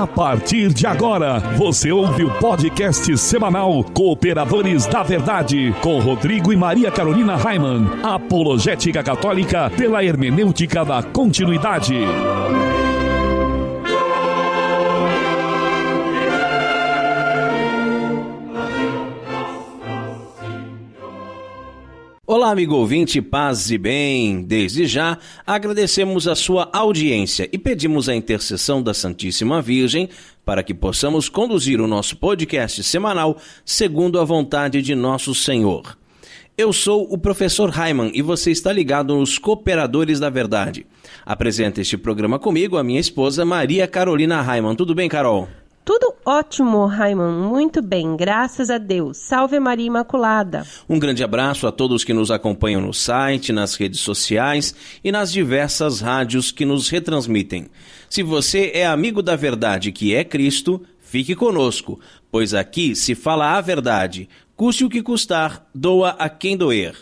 A partir de agora, você ouve o podcast semanal Cooperadores da Verdade, com Rodrigo e Maria Carolina Raimann, apologética católica pela hermenêutica da continuidade. Olá, amigo ouvinte, paz e bem. Desde já, agradecemos a sua audiência e pedimos a intercessão da Santíssima Virgem para que possamos conduzir o nosso podcast semanal segundo a vontade de nosso Senhor. Eu sou o professor Raimann e você está ligado nos Cooperadores da Verdade. Apresenta este programa comigo a minha esposa Maria Carolina Raimann. Tudo bem, Carol? Tudo ótimo, Raimann. Muito bem, graças a Deus. Salve Maria Imaculada. Um grande abraço a todos que nos acompanham no site, nas redes sociais e nas diversas rádios que nos retransmitem. Se você é amigo da verdade que é Cristo, fique conosco, pois aqui se fala a verdade. Custe o que custar, doa a quem doer.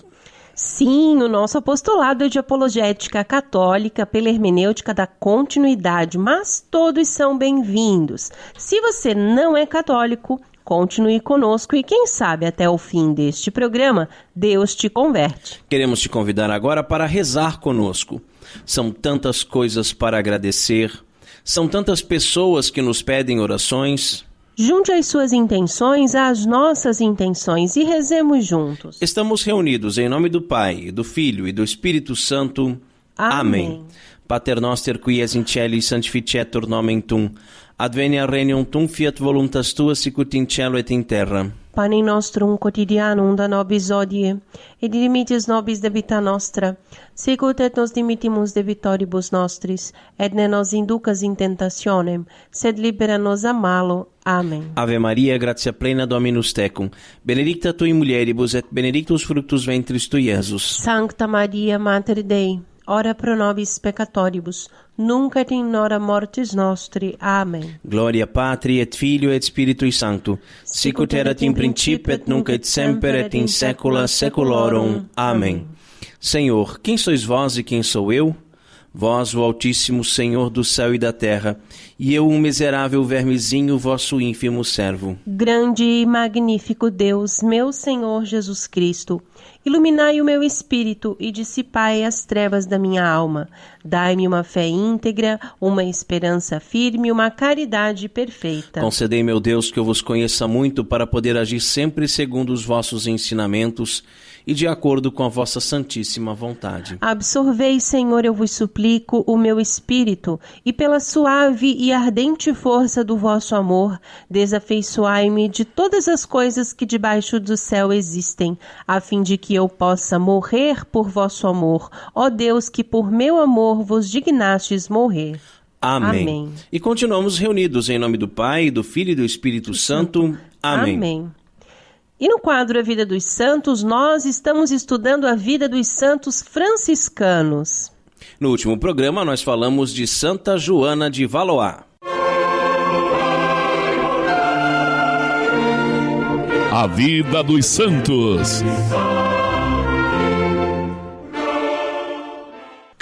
Sim, o nosso apostolado é de apologética católica pela hermenêutica da continuidade, mas todos são bem-vindos. Se você não é católico, continue conosco e quem sabe até o fim deste programa, Deus te converte. Queremos te convidar agora para rezar conosco. São tantas coisas para agradecer, são tantas pessoas que nos pedem orações. Junte as suas intenções às nossas intenções e rezemos juntos. Estamos reunidos em nome do Pai, do Filho e do Espírito Santo. Amém. Pater noster qui es in cieli sanctificetur nomen tuum. Advenia regnum tuum, fiat voluntas tua sicut in cielo et in terra. Panem nostrum quotidianum da nobis hodie, et dimitis nobis debita nostra, sicut et nos dimittimus debitoribus nostris, et ne nos inducas in tentationem, sed libera nos a malo. Amém. Ave Maria, gratia plena Dominus tecum, benedicta tui mulieribus et benedictus fructus ventris tui, Iesus. Sancta Maria, Mater Dei, ora pro nobis peccatoribus, nunc et in hora mortis nostri. Amém. Gloria Patri et Filio et Spiritui Sancto, sicut erat in principio et nunc et semper et in saecula saeculorum. Amém. Senhor, quem sois vós e quem sou eu? Vós, o Altíssimo Senhor do céu e da terra, e eu, um miserável vermezinho, vosso ínfimo servo. Grande e magnífico Deus, meu Senhor Jesus Cristo, iluminai o meu espírito e dissipai as trevas da minha alma. Dai-me uma fé íntegra, uma esperança firme, uma caridade perfeita. Concedei, meu Deus, que eu vos conheça muito para poder agir sempre segundo os vossos ensinamentos e de acordo com a vossa santíssima vontade. Absorvei, Senhor, eu vos suplico, o meu espírito, e pela suave e ardente força do vosso amor, desafeiçoai-me de todas as coisas que debaixo do céu existem, a fim de que eu possa morrer por vosso amor, ó Deus, que por meu amor vos dignastes morrer. Amém. Amém. E continuamos reunidos em nome do Pai, do Filho e do Espírito Santo. Amém. Amém. E no quadro A Vida dos Santos, nós estamos estudando a vida dos santos franciscanos. No último programa, nós falamos de Santa Joana de Valois. A vida dos santos.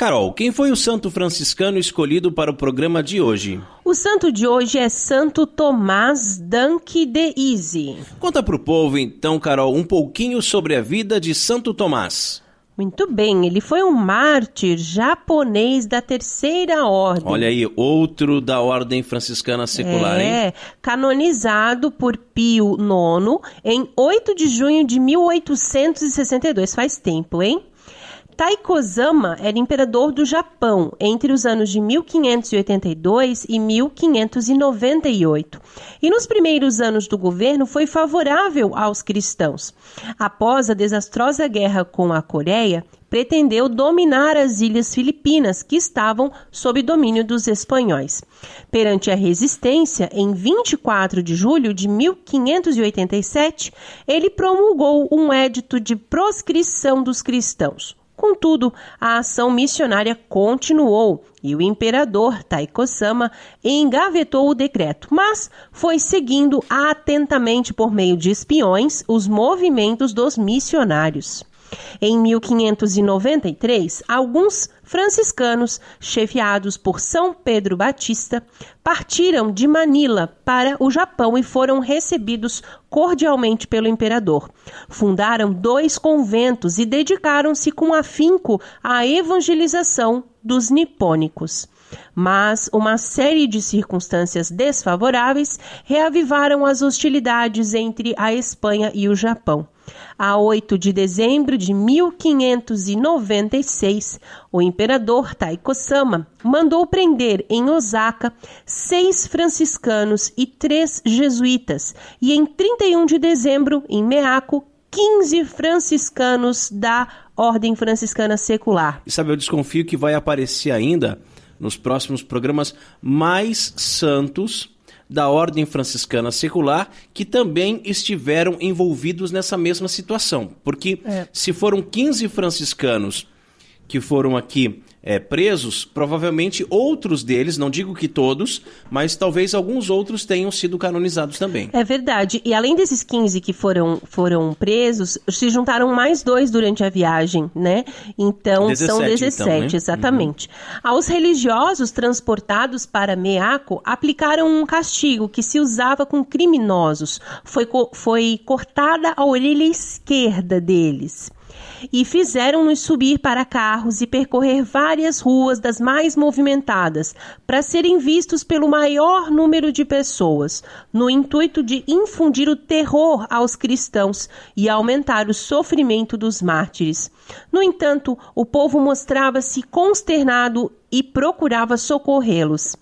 Carol, quem foi o santo franciscano escolhido para o programa de hoje? O santo de hoje é Santo Tomás d'Aquin de Ise. Conta para o povo, então, Carol, um pouquinho sobre a vida de Santo Tomás. Muito bem, ele foi um mártir japonês da Terceira Ordem. Olha aí, outro da Ordem Franciscana Secular, hein? Canonizado por Pio IX em 8 de junho de 1862. Faz tempo, hein? Taiko-sama era imperador do Japão entre os anos de 1582 e 1598. E nos primeiros anos do governo foi favorável aos cristãos. Após a desastrosa guerra com a Coreia, pretendeu dominar as ilhas Filipinas, que estavam sob domínio dos espanhóis. Perante a resistência, em 24 de julho de 1587, ele promulgou um edito de proscrição dos cristãos. Contudo, a ação missionária continuou e o imperador Taiko-sama engavetou o decreto, mas foi seguindo atentamente por meio de espiões os movimentos dos missionários. Em 1593, alguns franciscanos, chefiados por São Pedro Batista, partiram de Manila para o Japão e foram recebidos cordialmente pelo imperador. Fundaram 2 conventos e dedicaram-se com afinco à evangelização dos nipônicos. Mas uma série de circunstâncias desfavoráveis reavivaram as hostilidades entre a Espanha e o Japão. A 8 de dezembro de 1596, o imperador Taiko-sama mandou prender em Osaka 6 franciscanos e 3 jesuítas, e em 31 de dezembro, em Meako, 15 franciscanos da Ordem Franciscana Secular. E sabe, eu desconfio que vai aparecer ainda, nos próximos programas, mais santos da Ordem Franciscana Secular que também estiveram envolvidos nessa mesma situação. Porque se foram 15 franciscanos que foram aqui presos, provavelmente outros deles, não digo que todos, mas talvez alguns outros tenham sido canonizados também. É verdade. E além desses 15 que foram presos, se juntaram mais 2 durante a viagem, né? Então, 17, são 17, então, né? Exatamente. Aos religiosos transportados para Meako, aplicaram um castigo que se usava com criminosos. Foi cortada a orelha esquerda deles. E fizeram-nos subir para carros e percorrer várias ruas das mais movimentadas, para serem vistos pelo maior número de pessoas, no intuito de infundir o terror aos cristãos e aumentar o sofrimento dos mártires. No entanto, o povo mostrava-se consternado e procurava socorrê-los.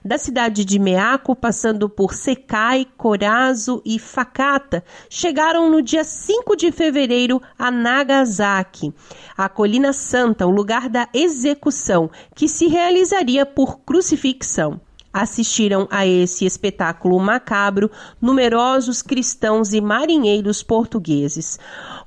Da cidade de Meako, passando por Sekai, Korazu e Fakata, chegaram no dia 5 de fevereiro a Nagasaki, a Colina Santa, o lugar da execução, que se realizaria por crucifixão. Assistiram a esse espetáculo macabro numerosos cristãos e marinheiros portugueses.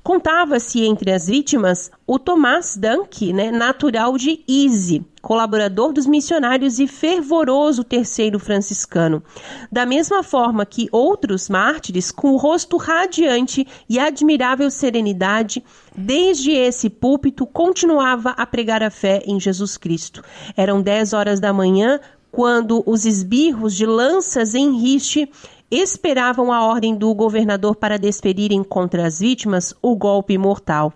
Contava-se entre as vítimas o Tomás Danke, natural de Ise, colaborador dos missionários e fervoroso terceiro franciscano. Da mesma forma que outros mártires, com o rosto radiante e admirável serenidade, desde esse púlpito continuava a pregar a fé em Jesus Cristo. Eram 10 horas da manhã, quando os esbirros de lanças em riste esperavam a ordem do governador para desferirem contra as vítimas o golpe mortal.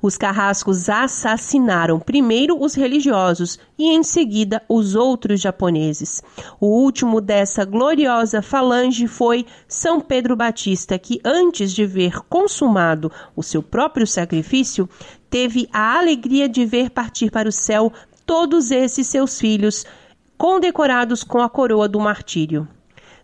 Os carrascos assassinaram primeiro os religiosos e em seguida os outros japoneses. O último dessa gloriosa falange foi São Pedro Batista, que antes de ver consumado o seu próprio sacrifício, teve a alegria de ver partir para o céu todos esses seus filhos, condecorados com a coroa do martírio.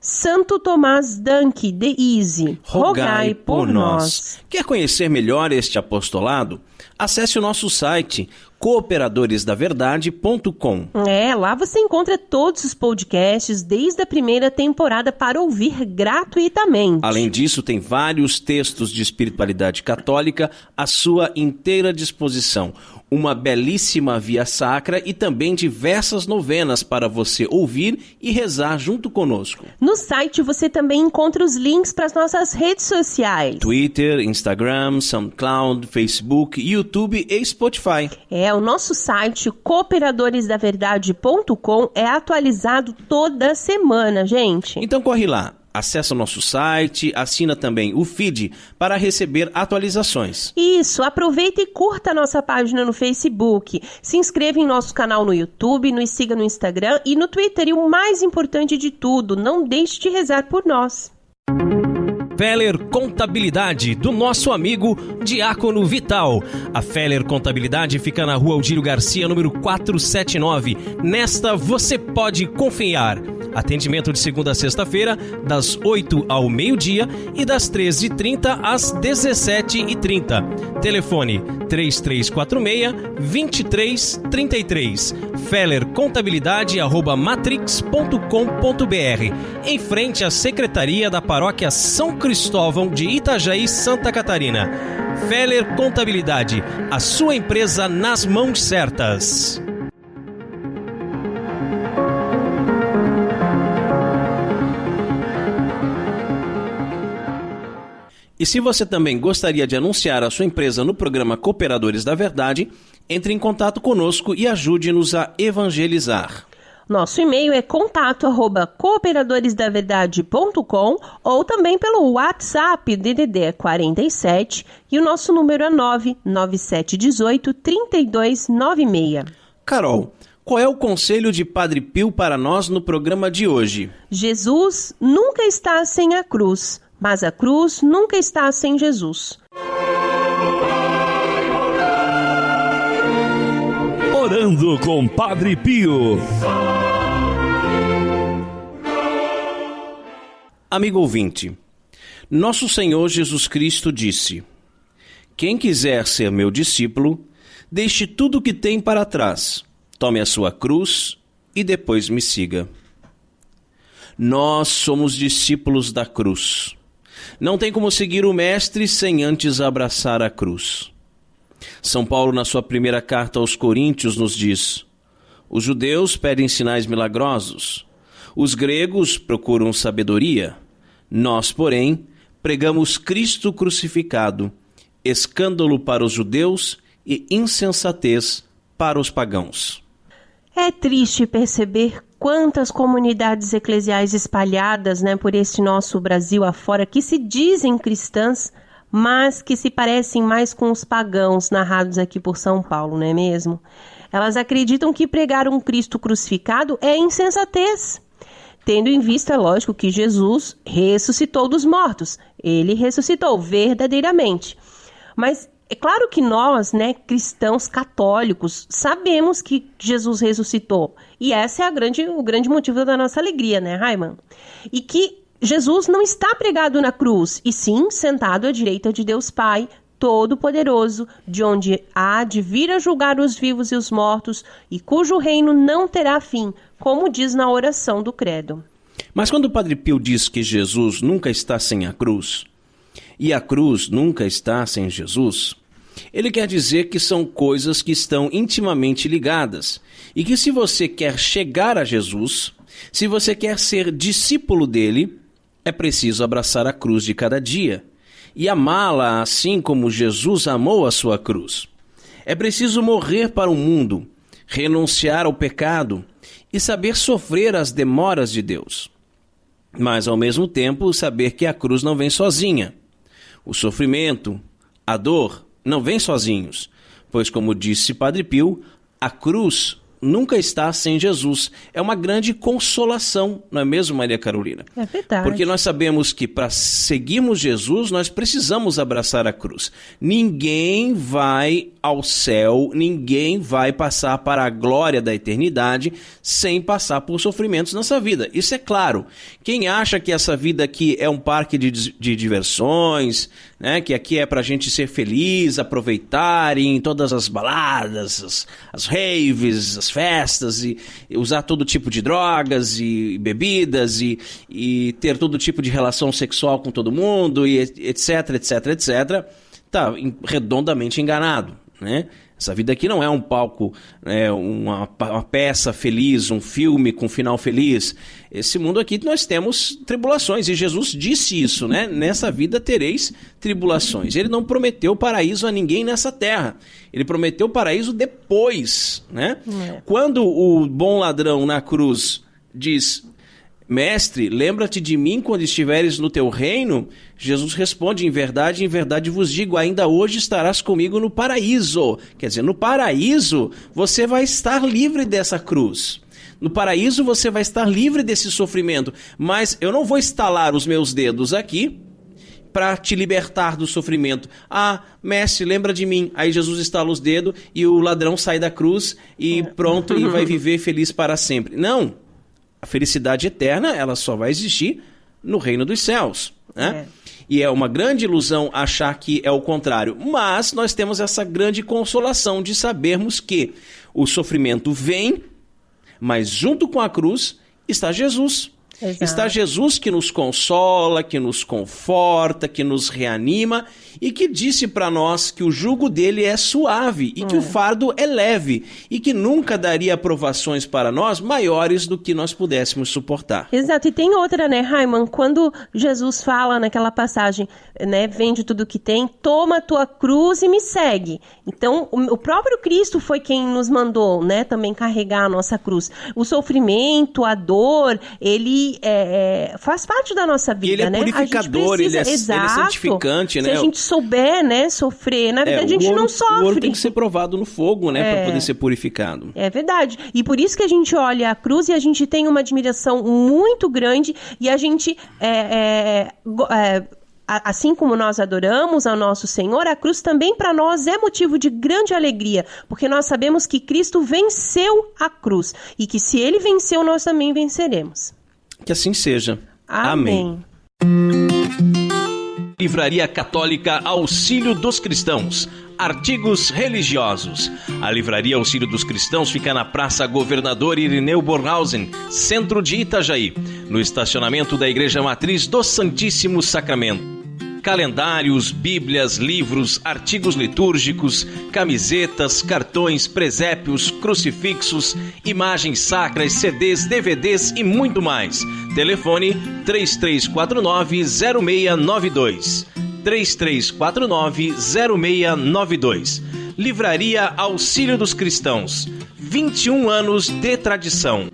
Santo Tomás Danke de Ise, rogai por nós. Quer conhecer melhor este apostolado? Acesse o nosso site cooperadoresdaverdade.com. Lá você encontra todos os podcasts desde a primeira temporada para ouvir gratuitamente. Além disso, tem vários textos de espiritualidade católica à sua inteira disposição. Uma belíssima via sacra e também diversas novenas para você ouvir e rezar junto conosco. No site você também encontra os links para as nossas redes sociais: Twitter, Instagram, SoundCloud, Facebook, YouTube e Spotify. O nosso site cooperadoresdaverdade.com é atualizado toda semana, gente. Então corre lá. Acesse o nosso site, assina também o feed para receber atualizações. Isso, aproveita e curta a nossa página no Facebook, se inscreva em nosso canal no YouTube, nos siga no Instagram e no Twitter. E o mais importante de tudo, não deixe de rezar por nós. Feller Contabilidade, do nosso amigo Diácono Vital. A Feller Contabilidade fica na rua Aldírio Garcia, número 479. Nesta você pode confiar. Atendimento de segunda a sexta-feira, das 8 ao meio-dia e das 13h30 às 17h30. Telefone 3346-2333. Feller Contabilidade @matrix.com.br. Em frente à Secretaria da Paróquia São Cristóvão de Itajaí, Santa Catarina. Feller Contabilidade, a sua empresa nas mãos certas. E se você também gostaria de anunciar a sua empresa no programa Cooperadores da Verdade, entre em contato conosco e ajude-nos a evangelizar. Nosso e-mail é contato@cooperadoresdaverdade.com ou também pelo WhatsApp DDD 47 e o nosso número é 99718 3296. Carol, qual é o conselho de Padre Pio para nós no programa de hoje? Jesus nunca está sem a cruz, mas a cruz nunca está sem Jesus. Orando com Padre Pio. Amigo ouvinte, nosso Senhor Jesus Cristo disse: quem quiser ser meu discípulo, deixe tudo o que tem para trás, tome a sua cruz e depois me siga. Nós somos discípulos da cruz. Não tem como seguir o Mestre sem antes abraçar a cruz. São Paulo, na sua primeira carta aos Coríntios, nos diz: os judeus pedem sinais milagrosos, os gregos procuram sabedoria, nós, porém, pregamos Cristo crucificado, escândalo para os judeus e insensatez para os pagãos. É triste perceber quantas comunidades eclesiais espalhadas, por esse nosso Brasil afora, que se dizem cristãs, mas que se parecem mais com os pagãos narrados aqui por São Paulo, não é mesmo? Elas acreditam que pregar um Cristo crucificado é insensatez, tendo em vista, lógico, que Jesus ressuscitou dos mortos. Ele ressuscitou verdadeiramente. Mas é claro que nós, cristãos católicos, sabemos que Jesus ressuscitou. E esse é o grande motivo da nossa alegria, Raiman? E que Jesus não está pregado na cruz, e sim sentado à direita de Deus Pai, Todo-Poderoso, de onde há de vir a julgar os vivos e os mortos, e cujo reino não terá fim, como diz na oração do Credo. Mas quando o Padre Pio diz que Jesus nunca está sem a cruz, e a cruz nunca está sem Jesus, ele quer dizer que são coisas que estão intimamente ligadas, e que se você quer chegar a Jesus, se você quer ser discípulo dele, é preciso abraçar a cruz de cada dia e amá-la assim como Jesus amou a sua cruz. É preciso morrer para o mundo, renunciar ao pecado e saber sofrer as demoras de Deus. Mas, ao mesmo tempo, saber que a cruz não vem sozinha. O sofrimento, a dor, não vêm sozinhos, pois, como disse Padre Pio, a cruz nunca está sem Jesus. É uma grande consolação, não é mesmo, Maria Carolina? É verdade. Porque nós sabemos que para seguirmos Jesus, nós precisamos abraçar a cruz. Ninguém vai ao céu, ninguém vai passar para a glória da eternidade sem passar por sofrimentos nessa vida. Isso é claro. Quem acha que essa vida aqui é um parque de diversões, que aqui é para a gente ser feliz, aproveitar em todas as baladas, as raves, as festas, e usar todo tipo de drogas e bebidas, e ter todo tipo de relação sexual com todo mundo, e etc, está redondamente enganado. Essa vida aqui não é um palco, uma peça feliz, um filme com final feliz. Esse mundo aqui nós temos tribulações, e Jesus disse isso, nessa vida tereis tribulações. Ele não prometeu paraíso a ninguém nessa terra, ele prometeu paraíso depois, Quando o bom ladrão na cruz diz: Mestre, lembra-te de mim quando estiveres no teu reino? Jesus responde: em verdade vos digo, ainda hoje estarás comigo no paraíso. Quer dizer, no paraíso você vai estar livre dessa cruz. No paraíso você vai estar livre desse sofrimento. Mas eu não vou estalar os meus dedos aqui para te libertar do sofrimento. Ah, mestre, lembra de mim. Aí Jesus estala os dedos e o ladrão sai da cruz e pronto, e vai viver feliz para sempre. Não. A felicidade eterna, ela só vai existir no reino dos céus, E é uma grande ilusão achar que é o contrário. Mas nós temos essa grande consolação de sabermos que o sofrimento vem, mas junto com a cruz está Jesus. Exato. Está Jesus que nos consola, que nos conforta, que nos reanima e que disse para nós que o jugo dele é suave e que o fardo é leve e que nunca daria provações para nós maiores do que nós pudéssemos suportar. Exato, e tem outra, né, Raiman? Quando Jesus fala naquela passagem, né, vende tudo que tem, toma a tua cruz e me segue. Então, o próprio Cristo foi quem nos mandou, né, também carregar a nossa cruz. O sofrimento, a dor, ele faz parte da nossa vida, ele é né? purificador, ele é santificante, né? Se a gente souber, né, sofrer, na verdade a gente não sofre. O ouro tem que ser provado no fogo, né, para poder ser purificado. É verdade. E por isso que a gente olha a cruz e a gente tem uma admiração muito grande e a gente, assim como nós adoramos ao nosso Senhor, a cruz também para nós é motivo de grande alegria, porque nós sabemos que Cristo venceu a cruz e que se Ele venceu, nós também venceremos. Que assim seja. Amém. Livraria Católica Auxílio dos Cristãos. Artigos religiosos. A Livraria Auxílio dos Cristãos fica na Praça Governador Irineu Bornhausen, centro de Itajaí, no estacionamento da Igreja Matriz do Santíssimo Sacramento. Calendários, bíblias, livros, artigos litúrgicos, camisetas, cartões, presépios, crucifixos, imagens sacras, CDs, DVDs e muito mais. Telefone 3349-0692. 3349-0692. Livraria Auxílio dos Cristãos. 21 anos de tradição.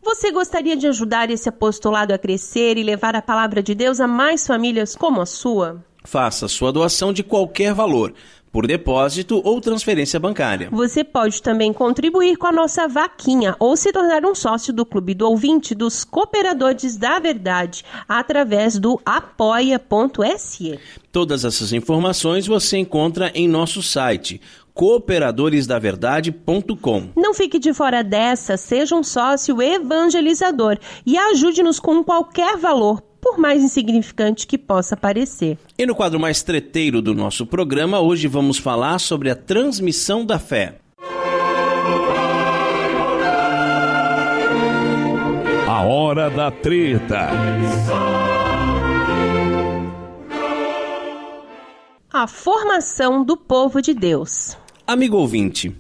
Você gostaria de ajudar esse apostolado a crescer e levar a palavra de Deus a mais famílias como a sua? Faça sua doação de qualquer valor, por depósito ou transferência bancária. Você pode também contribuir com a nossa vaquinha ou se tornar um sócio do Clube do Ouvinte dos Cooperadores da Verdade através do apoia.se. Todas essas informações você encontra em nosso site cooperadoresdaverdade.com. Não fique de fora dessa, seja um sócio evangelizador e ajude-nos com qualquer valor, por mais insignificante que possa parecer. E no quadro mais treteiro do nosso programa, hoje vamos falar sobre a transmissão da fé. A hora da treta. A formação do povo de Deus. Amigo ouvinte,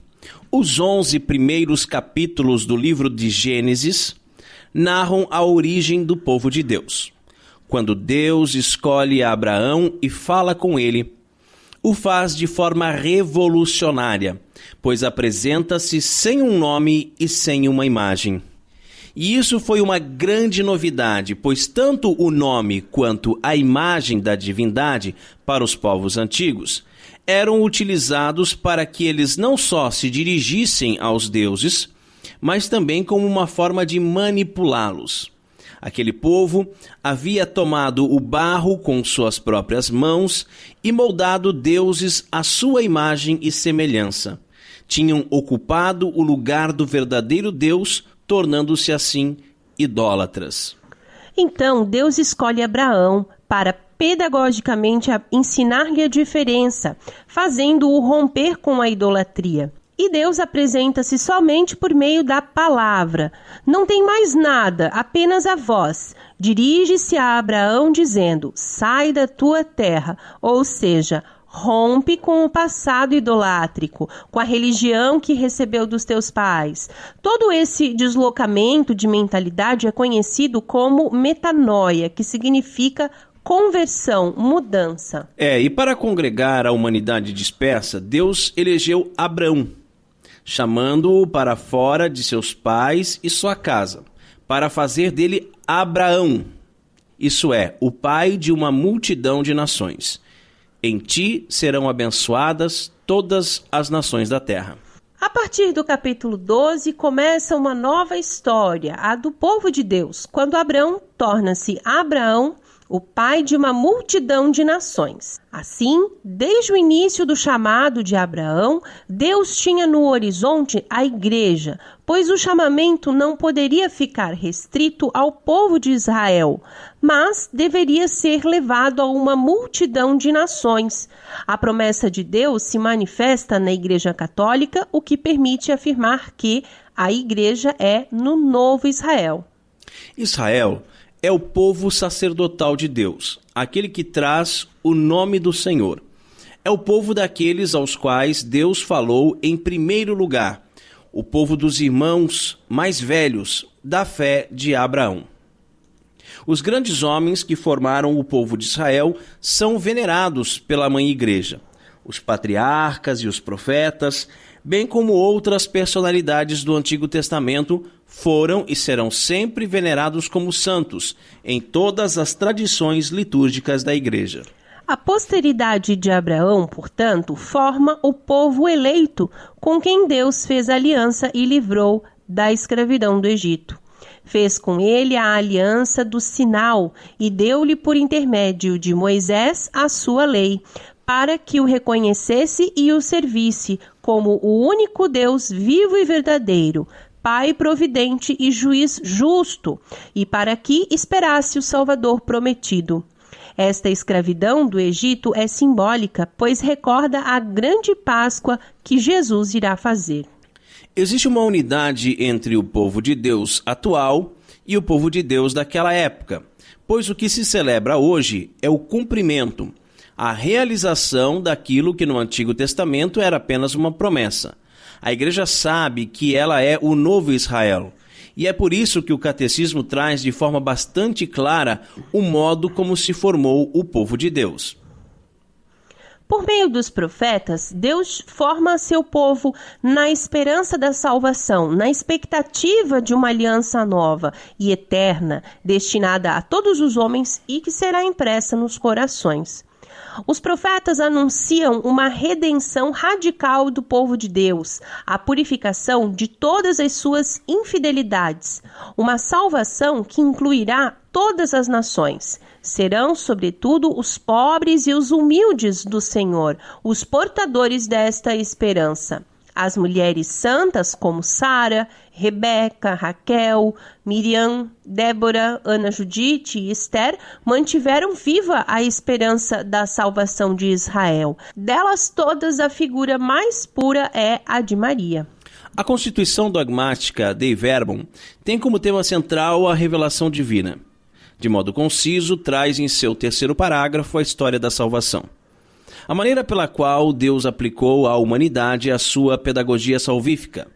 os 11 primeiros capítulos do livro de Gênesis narram a origem do povo de Deus. Quando Deus escolhe Abraão e fala com ele, o faz de forma revolucionária, pois apresenta-se sem um nome e sem uma imagem. E isso foi uma grande novidade, pois tanto o nome quanto a imagem da divindade para os povos antigos eram utilizados para que eles não só se dirigissem aos deuses, mas também como uma forma de manipulá-los. Aquele povo havia tomado o barro com suas próprias mãos e moldado deuses à sua imagem e semelhança. Tinham ocupado o lugar do verdadeiro Deus, tornando-se assim idólatras. Então, Deus escolhe Abraão para pedagogicamente ensinar-lhe a diferença, fazendo-o romper com a idolatria. E Deus apresenta-se somente por meio da palavra. Não tem mais nada, apenas a voz. Dirige-se a Abraão dizendo, sai da tua terra, ou seja, rompe com o passado idolátrico, com a religião que recebeu dos teus pais. Todo esse deslocamento de mentalidade é conhecido como metanoia, que significa conversão, mudança. E para congregar a humanidade dispersa, Deus elegeu Abrão, chamando-o para fora de seus pais e sua casa, para fazer dele Abraão, isso é, o pai de uma multidão de nações. Em ti serão abençoadas todas as nações da terra. A partir do capítulo 12, começa uma nova história, a do povo de Deus, quando Abrão torna-se Abraão, o pai de uma multidão de nações. Assim, desde o início do chamado de Abraão, Deus tinha no horizonte a igreja, pois o chamamento não poderia ficar restrito ao povo de Israel, mas deveria ser levado a uma multidão de nações. A promessa de Deus se manifesta na Igreja Católica, o que permite afirmar que a igreja é no Novo Israel. Israel é o povo sacerdotal de Deus, aquele que traz o nome do Senhor. É o povo daqueles aos quais Deus falou em primeiro lugar, o povo dos irmãos mais velhos da fé de Abraão. Os grandes homens que formaram o povo de Israel são venerados pela Mãe Igreja. Os patriarcas e os profetas, bem como outras personalidades do Antigo Testamento, foram e serão sempre venerados como santos em todas as tradições litúrgicas da Igreja. A posteridade de Abraão, portanto, forma o povo eleito com quem Deus fez aliança e livrou da escravidão do Egito. Fez com ele a aliança do sinal e deu-lhe por intermédio de Moisés a sua lei, para que o reconhecesse e o servisse como o único Deus vivo e verdadeiro, Pai providente e juiz justo, e para que esperasse o Salvador prometido. Esta escravidão do Egito é simbólica, pois recorda a grande Páscoa que Jesus irá fazer. Existe uma unidade entre o povo de Deus atual e o povo de Deus daquela época, pois o que se celebra hoje é o cumprimento, a realização daquilo que no Antigo Testamento era apenas uma promessa. A Igreja sabe que ela é o novo Israel, e é por isso que o Catecismo traz de forma bastante clara o modo como se formou o povo de Deus. Por meio dos profetas, Deus forma seu povo na esperança da salvação, na expectativa de uma aliança nova e eterna, destinada a todos os homens e que será impressa nos corações. Os profetas anunciam uma redenção radical do povo de Deus, a purificação de todas as suas infidelidades, uma salvação que incluirá todas as nações. Serão, sobretudo, os pobres e os humildes do Senhor, os portadores desta esperança. As mulheres santas como Sara, Rebeca, Raquel, Miriam, Débora, Ana Judite e Esther mantiveram viva a esperança da salvação de Israel. Delas todas, a figura mais pura é a de Maria. A Constituição Dogmática Dei Verbum tem como tema central a revelação divina. De modo conciso, traz em seu terceiro parágrafo a história da salvação. A maneira pela qual Deus aplicou à humanidade a sua pedagogia salvífica.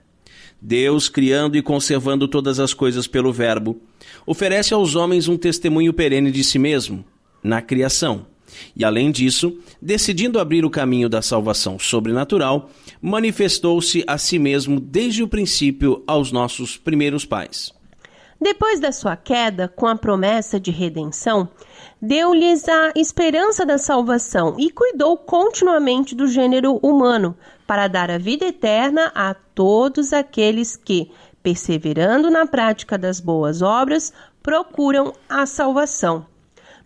Deus, criando e conservando todas as coisas pelo Verbo, oferece aos homens um testemunho perene de si mesmo, na criação. E, além disso, decidindo abrir o caminho da salvação sobrenatural, manifestou-se a si mesmo desde o princípio aos nossos primeiros pais. Depois da sua queda, com a promessa de redenção, deu-lhes a esperança da salvação e cuidou continuamente do gênero humano, para dar a vida eterna a todos aqueles que, perseverando na prática das boas obras, procuram a salvação.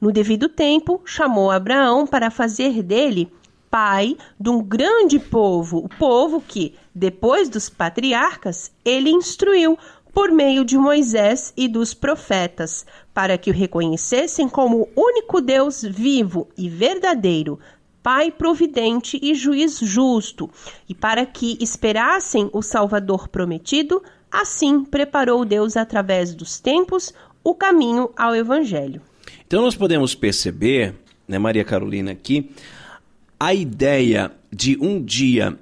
No devido tempo, chamou Abraão para fazer dele pai de um grande povo, o povo que, depois dos patriarcas, ele instruiu por meio de Moisés e dos profetas, para que o reconhecessem como o único Deus vivo e verdadeiro, Pai providente e juiz justo, e para que esperassem o Salvador prometido, assim preparou Deus através dos tempos o caminho ao Evangelho. Então nós podemos perceber, né, Maria Carolina, aqui, a ideia de um dia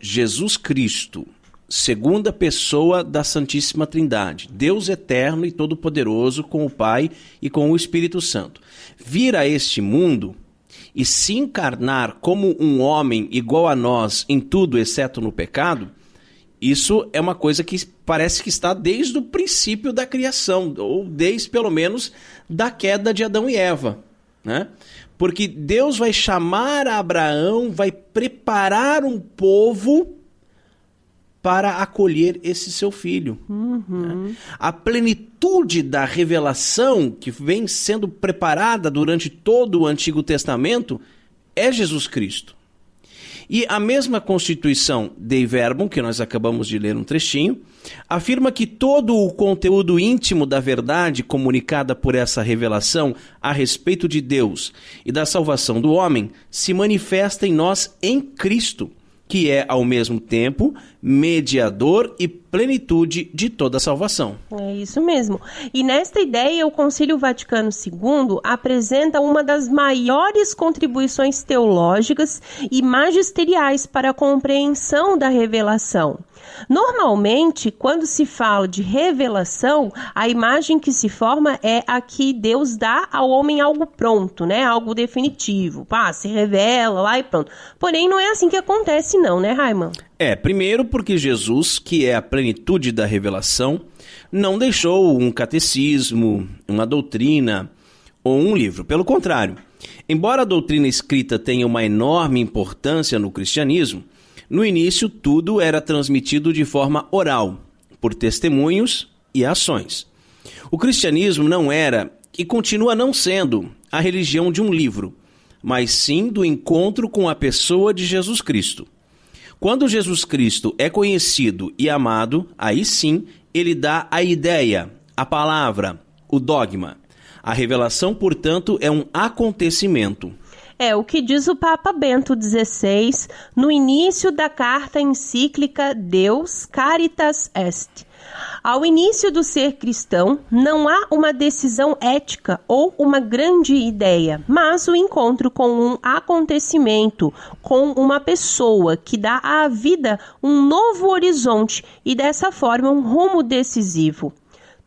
Jesus Cristo, segunda pessoa da Santíssima Trindade, Deus eterno e todo-poderoso, com o Pai e com o Espírito Santo, vir a este mundo e se encarnar como um homem igual a nós em tudo exceto no pecado, isso é uma coisa que parece que está desde o princípio da criação, ou desde pelo menos da queda de Adão e Eva, né? Porque Deus vai chamar Abraão, vai preparar um povo para acolher esse seu filho. Né? A plenitude da revelação que vem sendo preparada durante todo o Antigo Testamento é Jesus Cristo. E a mesma Constituição Dei Verbum, que nós acabamos de ler um trechinho, afirma que todo o conteúdo íntimo da verdade comunicada por essa revelação a respeito de Deus e da salvação do homem se manifesta em nós em Cristo, que é ao mesmo tempo mediador e plenitude de toda a salvação. É isso mesmo. E nesta ideia, o Concílio Vaticano II apresenta uma das maiores contribuições teológicas e magisteriais para a compreensão da revelação. Normalmente, quando se fala de revelação, a imagem que se forma é a que Deus dá ao homem algo pronto, né? Algo definitivo. Se revela lá e pronto. Porém, não é assim que acontece não, né, Raiman? Primeiro porque Jesus, que é a plenitude da revelação, não deixou um catecismo, uma doutrina ou um livro. Pelo contrário, embora a doutrina escrita tenha uma enorme importância no cristianismo, no início tudo era transmitido de forma oral, por testemunhos e ações. O cristianismo não era, e continua não sendo, a religião de um livro, mas sim do encontro com a pessoa de Jesus Cristo. Quando Jesus Cristo é conhecido e amado, aí sim ele dá a ideia, a palavra, o dogma. A revelação, portanto, é um acontecimento. É o que diz o Papa Bento XVI no início da carta encíclica Deus Caritas Est. Ao início do ser cristão, não há uma decisão ética ou uma grande ideia, mas o encontro com um acontecimento, com uma pessoa que dá à vida um novo horizonte e dessa forma um rumo decisivo.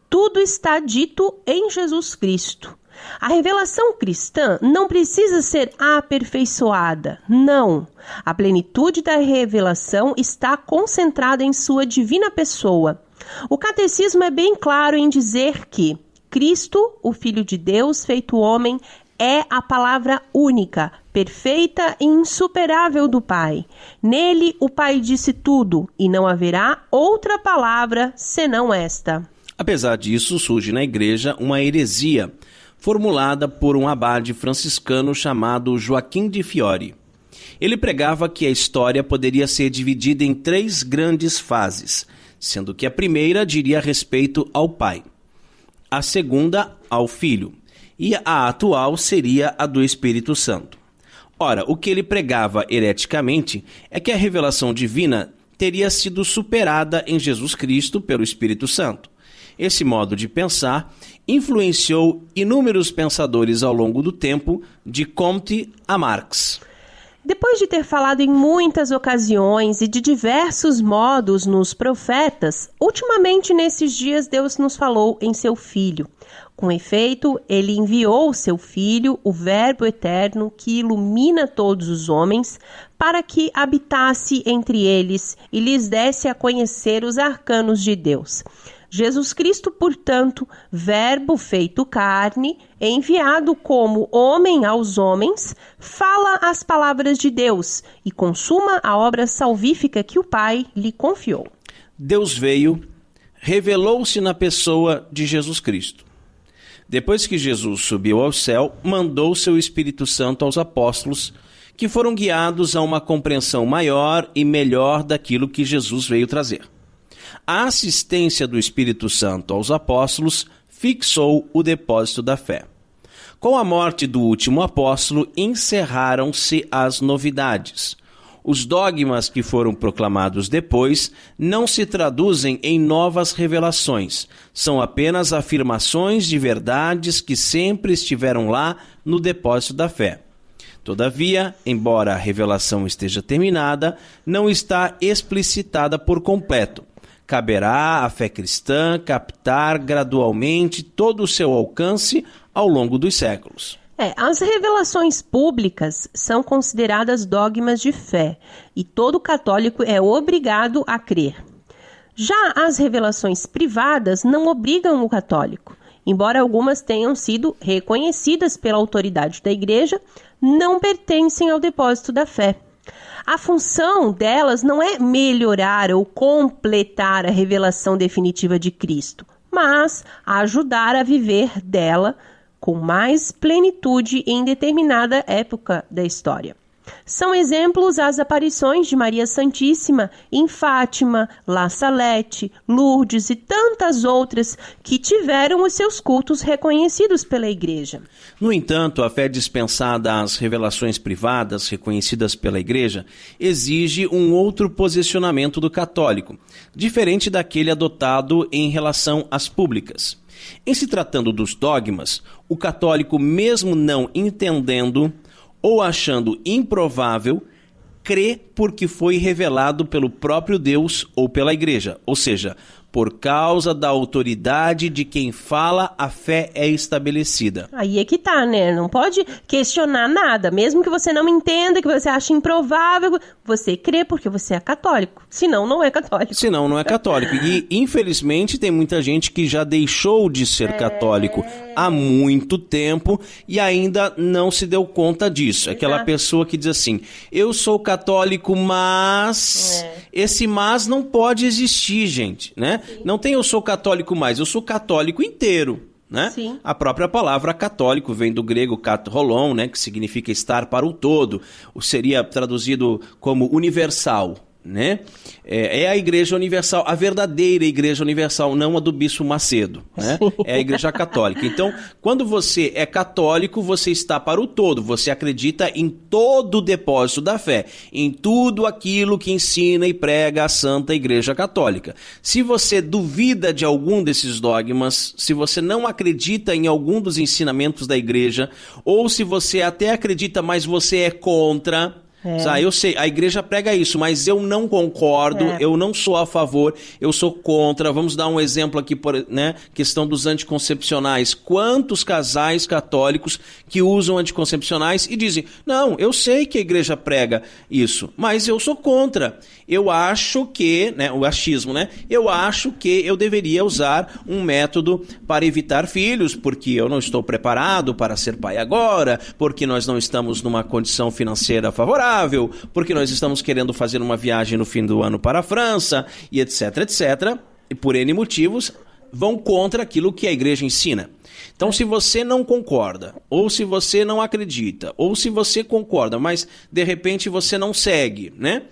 Tudo está dito em Jesus Cristo. A revelação cristã não precisa ser aperfeiçoada, não. A plenitude da revelação está concentrada em sua divina pessoa. O catecismo é bem claro em dizer que Cristo, o Filho de Deus feito homem, é a palavra única, perfeita e insuperável do Pai. Nele o Pai disse tudo, e não haverá outra palavra senão esta. Apesar disso, surge na igreja uma heresia formulada por um abade franciscano chamado Joaquim de Fiore. Ele pregava que a história poderia ser dividida em 3 grandes fases, sendo que a primeira diria respeito ao Pai, a segunda ao Filho, e a atual seria a do Espírito Santo. Ora, o que ele pregava hereticamente é que a revelação divina teria sido superada em Jesus Cristo pelo Espírito Santo. Esse modo de pensar influenciou inúmeros pensadores ao longo do tempo, de Comte a Marx. Depois de ter falado em muitas ocasiões e de diversos modos nos profetas, ultimamente nesses dias Deus nos falou em seu Filho. Com efeito, ele enviou seu Filho, o Verbo eterno, que ilumina todos os homens, para que habitasse entre eles e lhes desse a conhecer os arcanos de Deus. Jesus Cristo, portanto, Verbo feito carne, enviado como homem aos homens, fala as palavras de Deus e consuma a obra salvífica que o Pai lhe confiou. Deus veio, revelou-se na pessoa de Jesus Cristo. Depois que Jesus subiu ao céu, mandou seu Espírito Santo aos apóstolos, que foram guiados a uma compreensão maior e melhor daquilo que Jesus veio trazer. A assistência do Espírito Santo aos apóstolos fixou o depósito da fé. Com a morte do último apóstolo, encerraram-se as novidades. Os dogmas que foram proclamados depois não se traduzem em novas revelações, são apenas afirmações de verdades que sempre estiveram lá no depósito da fé. Todavia, embora a revelação esteja terminada, não está explicitada por completo. Caberá à fé cristã captar gradualmente todo o seu alcance ao longo dos séculos. As revelações públicas são consideradas dogmas de fé e todo católico é obrigado a crer. Já as revelações privadas não obrigam o católico. Embora algumas tenham sido reconhecidas pela autoridade da Igreja, não pertencem ao depósito da fé. A função delas não é melhorar ou completar a revelação definitiva de Cristo, mas ajudar a viver dela com mais plenitude em determinada época da história. São exemplos as aparições de Maria Santíssima em Fátima, La Salette, Lourdes e tantas outras que tiveram os seus cultos reconhecidos pela Igreja. No entanto, a fé dispensada às revelações privadas reconhecidas pela Igreja exige um outro posicionamento do católico, diferente daquele adotado em relação às públicas. Em se tratando dos dogmas, o católico, mesmo não entendendo ou achando improvável, crê porque foi revelado pelo próprio Deus ou pela Igreja, ou seja, por causa da autoridade de quem fala, a fé é estabelecida. Aí é que tá, né? Não pode questionar nada. Mesmo que você não entenda, que você ache improvável, você crê porque você é católico. Senão, não é católico. Senão, não é católico. E, infelizmente, tem muita gente que já deixou de ser católico há muito tempo e ainda não se deu conta disso. Aquela pessoa que diz assim, eu sou católico, mas... Esse mas não pode existir, gente, né? Não tem eu sou católico mais, eu sou católico inteiro, né? Sim. A própria palavra católico vem do grego katholon, né? Que significa estar para o todo. Seria traduzido como universal, né? É a Igreja Universal, a verdadeira Igreja Universal, não a do Bispo Macedo, né? É a Igreja Católica. Então, quando você é católico, você está para o todo, você acredita em todo o depósito da fé, em tudo aquilo que ensina e prega a Santa Igreja Católica. Se você duvida de algum desses dogmas, se você não acredita em algum dos ensinamentos da Igreja, ou se você até acredita, mas você é contra... Eu sei, a igreja prega isso, mas eu não concordo, eu não sou a favor, eu sou contra. Vamos dar um exemplo aqui, né? Questão dos anticoncepcionais. Quantos casais católicos que usam anticoncepcionais e dizem, não, eu sei que a igreja prega isso, mas eu sou contra. Eu acho que, né, o achismo, né? Eu acho que eu deveria usar um método para evitar filhos, porque eu não estou preparado para ser pai agora, porque nós não estamos numa condição financeira favorável, porque nós estamos querendo fazer uma viagem no fim do ano para a França, e etc, etc. E por N motivos, vão contra aquilo que a igreja ensina. Então, se você não concorda, ou se você não acredita, ou se você concorda, mas de repente você não segue, né?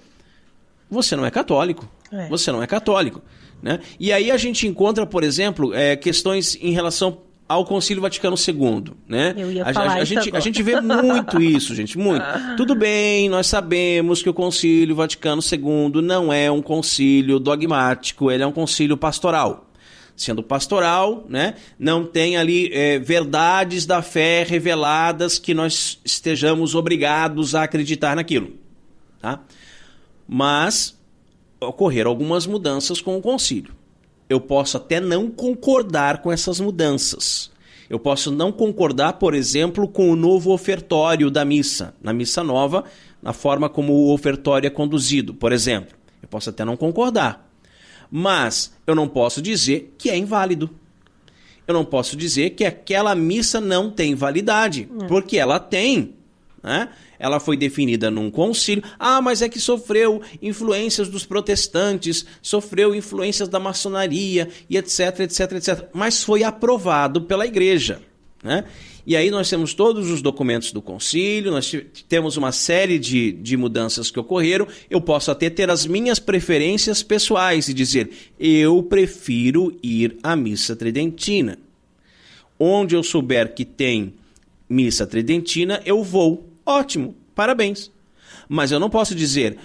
Você não é católico. Você não é católico, né? E aí a gente encontra, por exemplo, questões em relação ao Concílio Vaticano II, né? Eu ia falar a gente vê muito isso, gente, muito. Tudo bem, nós sabemos que o Concílio Vaticano II não é um concílio dogmático, ele é um concílio pastoral. Sendo pastoral, né, não tem ali verdades da fé reveladas que nós estejamos obrigados a acreditar naquilo, tá? Mas ocorreram algumas mudanças com o concílio. Eu posso até não concordar com essas mudanças. Eu posso não concordar, por exemplo, com o novo ofertório da missa. Na missa nova, na forma como o ofertório é conduzido, por exemplo. Eu posso até não concordar. Mas eu não posso dizer que é inválido. Eu não posso dizer que aquela missa não tem validade, porque ela tem, né? Ela foi definida num concílio. Ah, mas é que sofreu influências dos protestantes, sofreu influências da maçonaria e etc, etc, etc. Mas foi aprovado pela igreja, né? E aí nós temos todos os documentos do concílio, nós temos uma série de mudanças que ocorreram. Eu posso até ter as minhas preferências pessoais e dizer, eu prefiro ir à missa tridentina. Onde eu souber que tem missa tridentina, eu vou. Ótimo, parabéns. Mas eu não posso dizer,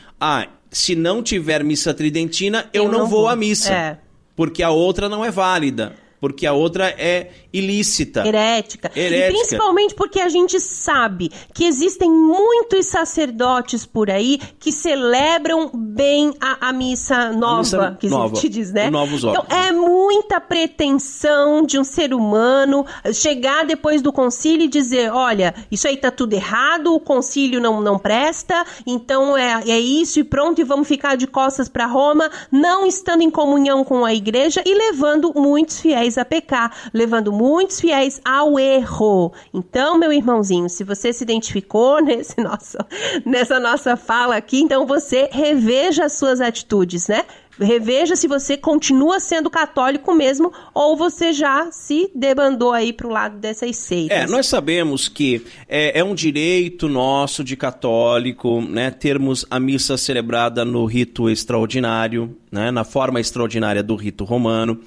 se não tiver missa tridentina, eu não vou à missa. Porque a outra não é válida. Porque a outra é ilícita. Herética. E principalmente porque a gente sabe que existem muitos sacerdotes por aí que celebram bem a missa nova, que a gente diz, né? Então é muita pretensão de um ser humano chegar depois do concílio e dizer, olha, isso aí tá tudo errado, o concílio não presta, então é isso e pronto, e vamos ficar de costas para Roma, não estando em comunhão com a igreja e levando muitos fiéis a pecar, levando muitos fiéis ao erro. Então, meu irmãozinho, se você se identificou nessa nossa fala aqui, então você reveja as suas atitudes, né? reveja se você continua sendo católico mesmo ou você já se debandou aí pro lado dessas seitas. Nós sabemos que é um direito nosso de católico, né, termos a missa celebrada no rito extraordinário, né, na forma extraordinária do rito romano,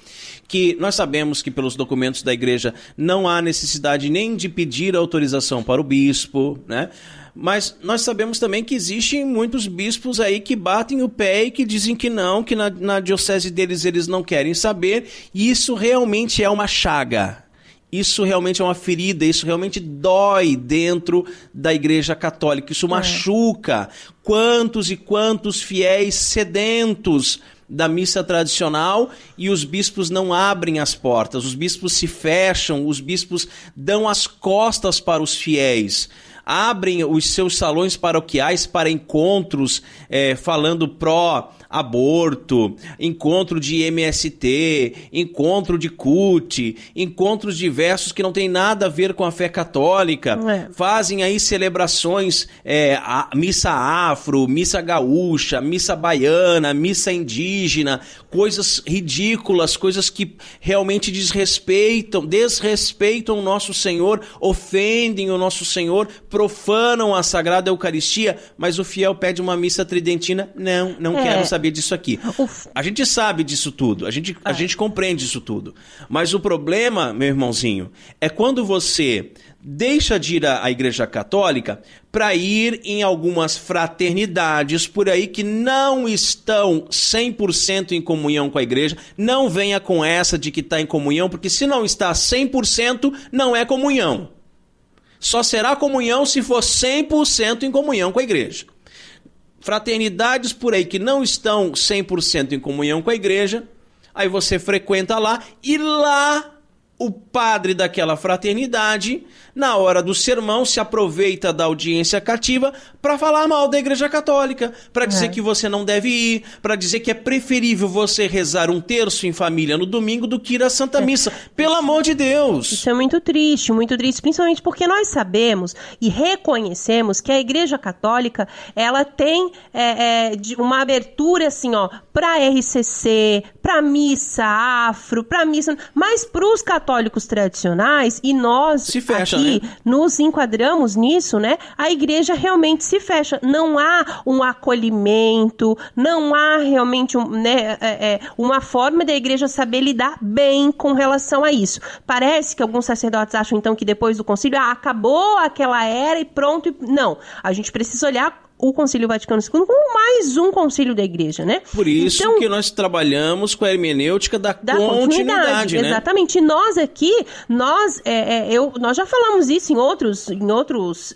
que nós sabemos que pelos documentos da igreja não há necessidade nem de pedir autorização para o bispo, né? Mas nós sabemos também que existem muitos bispos aí que batem o pé e que dizem que não, que na diocese deles eles não querem saber, e isso realmente é uma chaga. Isso realmente é uma ferida, isso realmente dói dentro da Igreja Católica, isso machuca quantos e quantos fiéis sedentos da missa tradicional, e os bispos não abrem as portas, os bispos se fecham, os bispos dão as costas para os fiéis, abrem os seus salões paroquiais para encontros falando pró-aborto, encontro de MST, encontro de CUT, encontros diversos que não tem nada a ver com a fé católica, fazem aí celebrações, missa afro, missa gaúcha, missa baiana, missa indígena, coisas ridículas, coisas que realmente desrespeitam o nosso Senhor, ofendem o nosso Senhor, profanam a Sagrada Eucaristia, mas o fiel pede uma missa tridentina, não quero saber disso aqui. A gente sabe disso tudo, a gente compreende isso tudo, mas o problema, meu irmãozinho, é quando você deixa de ir à Igreja Católica para ir em algumas fraternidades por aí que não estão 100% em comunhão com a Igreja. Não venha com essa de que está em comunhão, porque se não está 100%, não é comunhão. Só será comunhão se for 100% em comunhão com a Igreja. Fraternidades por aí que não estão 100% em comunhão com a Igreja, aí você frequenta lá, e lá o padre daquela fraternidade, na hora do sermão, se aproveita da audiência cativa para falar mal da Igreja Católica, para dizer que você não deve ir, para dizer que é preferível você rezar um terço em família no domingo do que ir à Santa Missa. Pelo amor de Deus! Isso é muito triste, principalmente porque nós sabemos e reconhecemos que a Igreja Católica, ela tem uma abertura assim, para RCC, para missa afro, para missa, mas para os católicos tradicionais, e nós se fecha, aqui né? Nos enquadramos nisso, né? A igreja realmente se fecha. Não há um acolhimento, não há realmente uma forma da igreja saber lidar bem com relação a isso. Parece que alguns sacerdotes acham, então, que depois do concílio, acabou aquela era e pronto. Não, a gente precisa olhar o Concílio Vaticano II como mais um concílio da igreja, né? Por isso que nós trabalhamos com a hermenêutica da continuidade, né? Exatamente. E nós aqui, nós já falamos isso em outros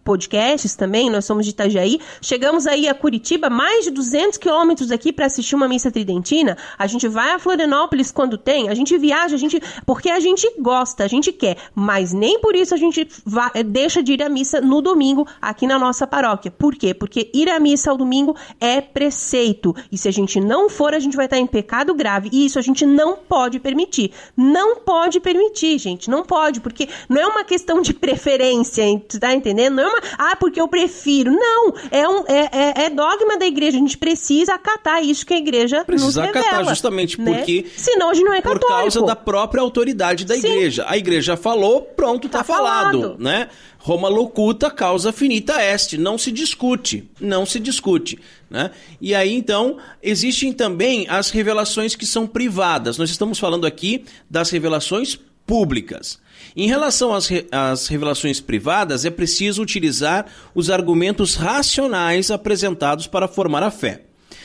podcasts também, nós somos de Itajaí, chegamos aí a Curitiba, mais de 200 quilômetros aqui para assistir uma missa tridentina, a gente vai a Florianópolis quando tem, a gente viaja, porque a gente gosta, a gente quer, mas nem por isso a gente deixa de ir à missa no domingo aqui na nossa paróquia. Por quê? Porque ir à missa ao domingo é preceito, e se a gente não for, a gente vai estar em pecado grave, e isso a gente não pode permitir. Não pode permitir, gente, não pode, porque não é uma questão de preferência, tá entendendo? Não é porque eu prefiro. Não, é dogma da igreja. A gente precisa acatar isso que a igreja nos revela. Precisa acatar justamente porque... Né? Senão a gente não é católico. Por causa da própria autoridade da igreja. A igreja falou, pronto, tá falado, né? Roma locuta, causa finita est. Não se discute, né? E aí, então, existem também as revelações que são privadas. Nós estamos falando aqui das revelações públicas. Em relação às revelações privadas, é preciso utilizar os argumentos racionais apresentados para formar a fé.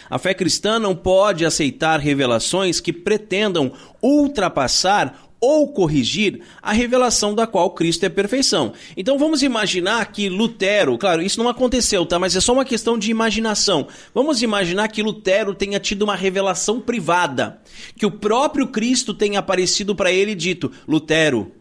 A fé cristã não pode aceitar revelações que pretendam ultrapassar ou corrigir a revelação da qual Cristo é perfeição. Então vamos imaginar que Lutero, claro, isso não aconteceu, tá? Mas é só uma questão de imaginação. Vamos imaginar que Lutero tenha tido uma revelação privada, que o próprio Cristo tenha aparecido para ele e dito: Lutero,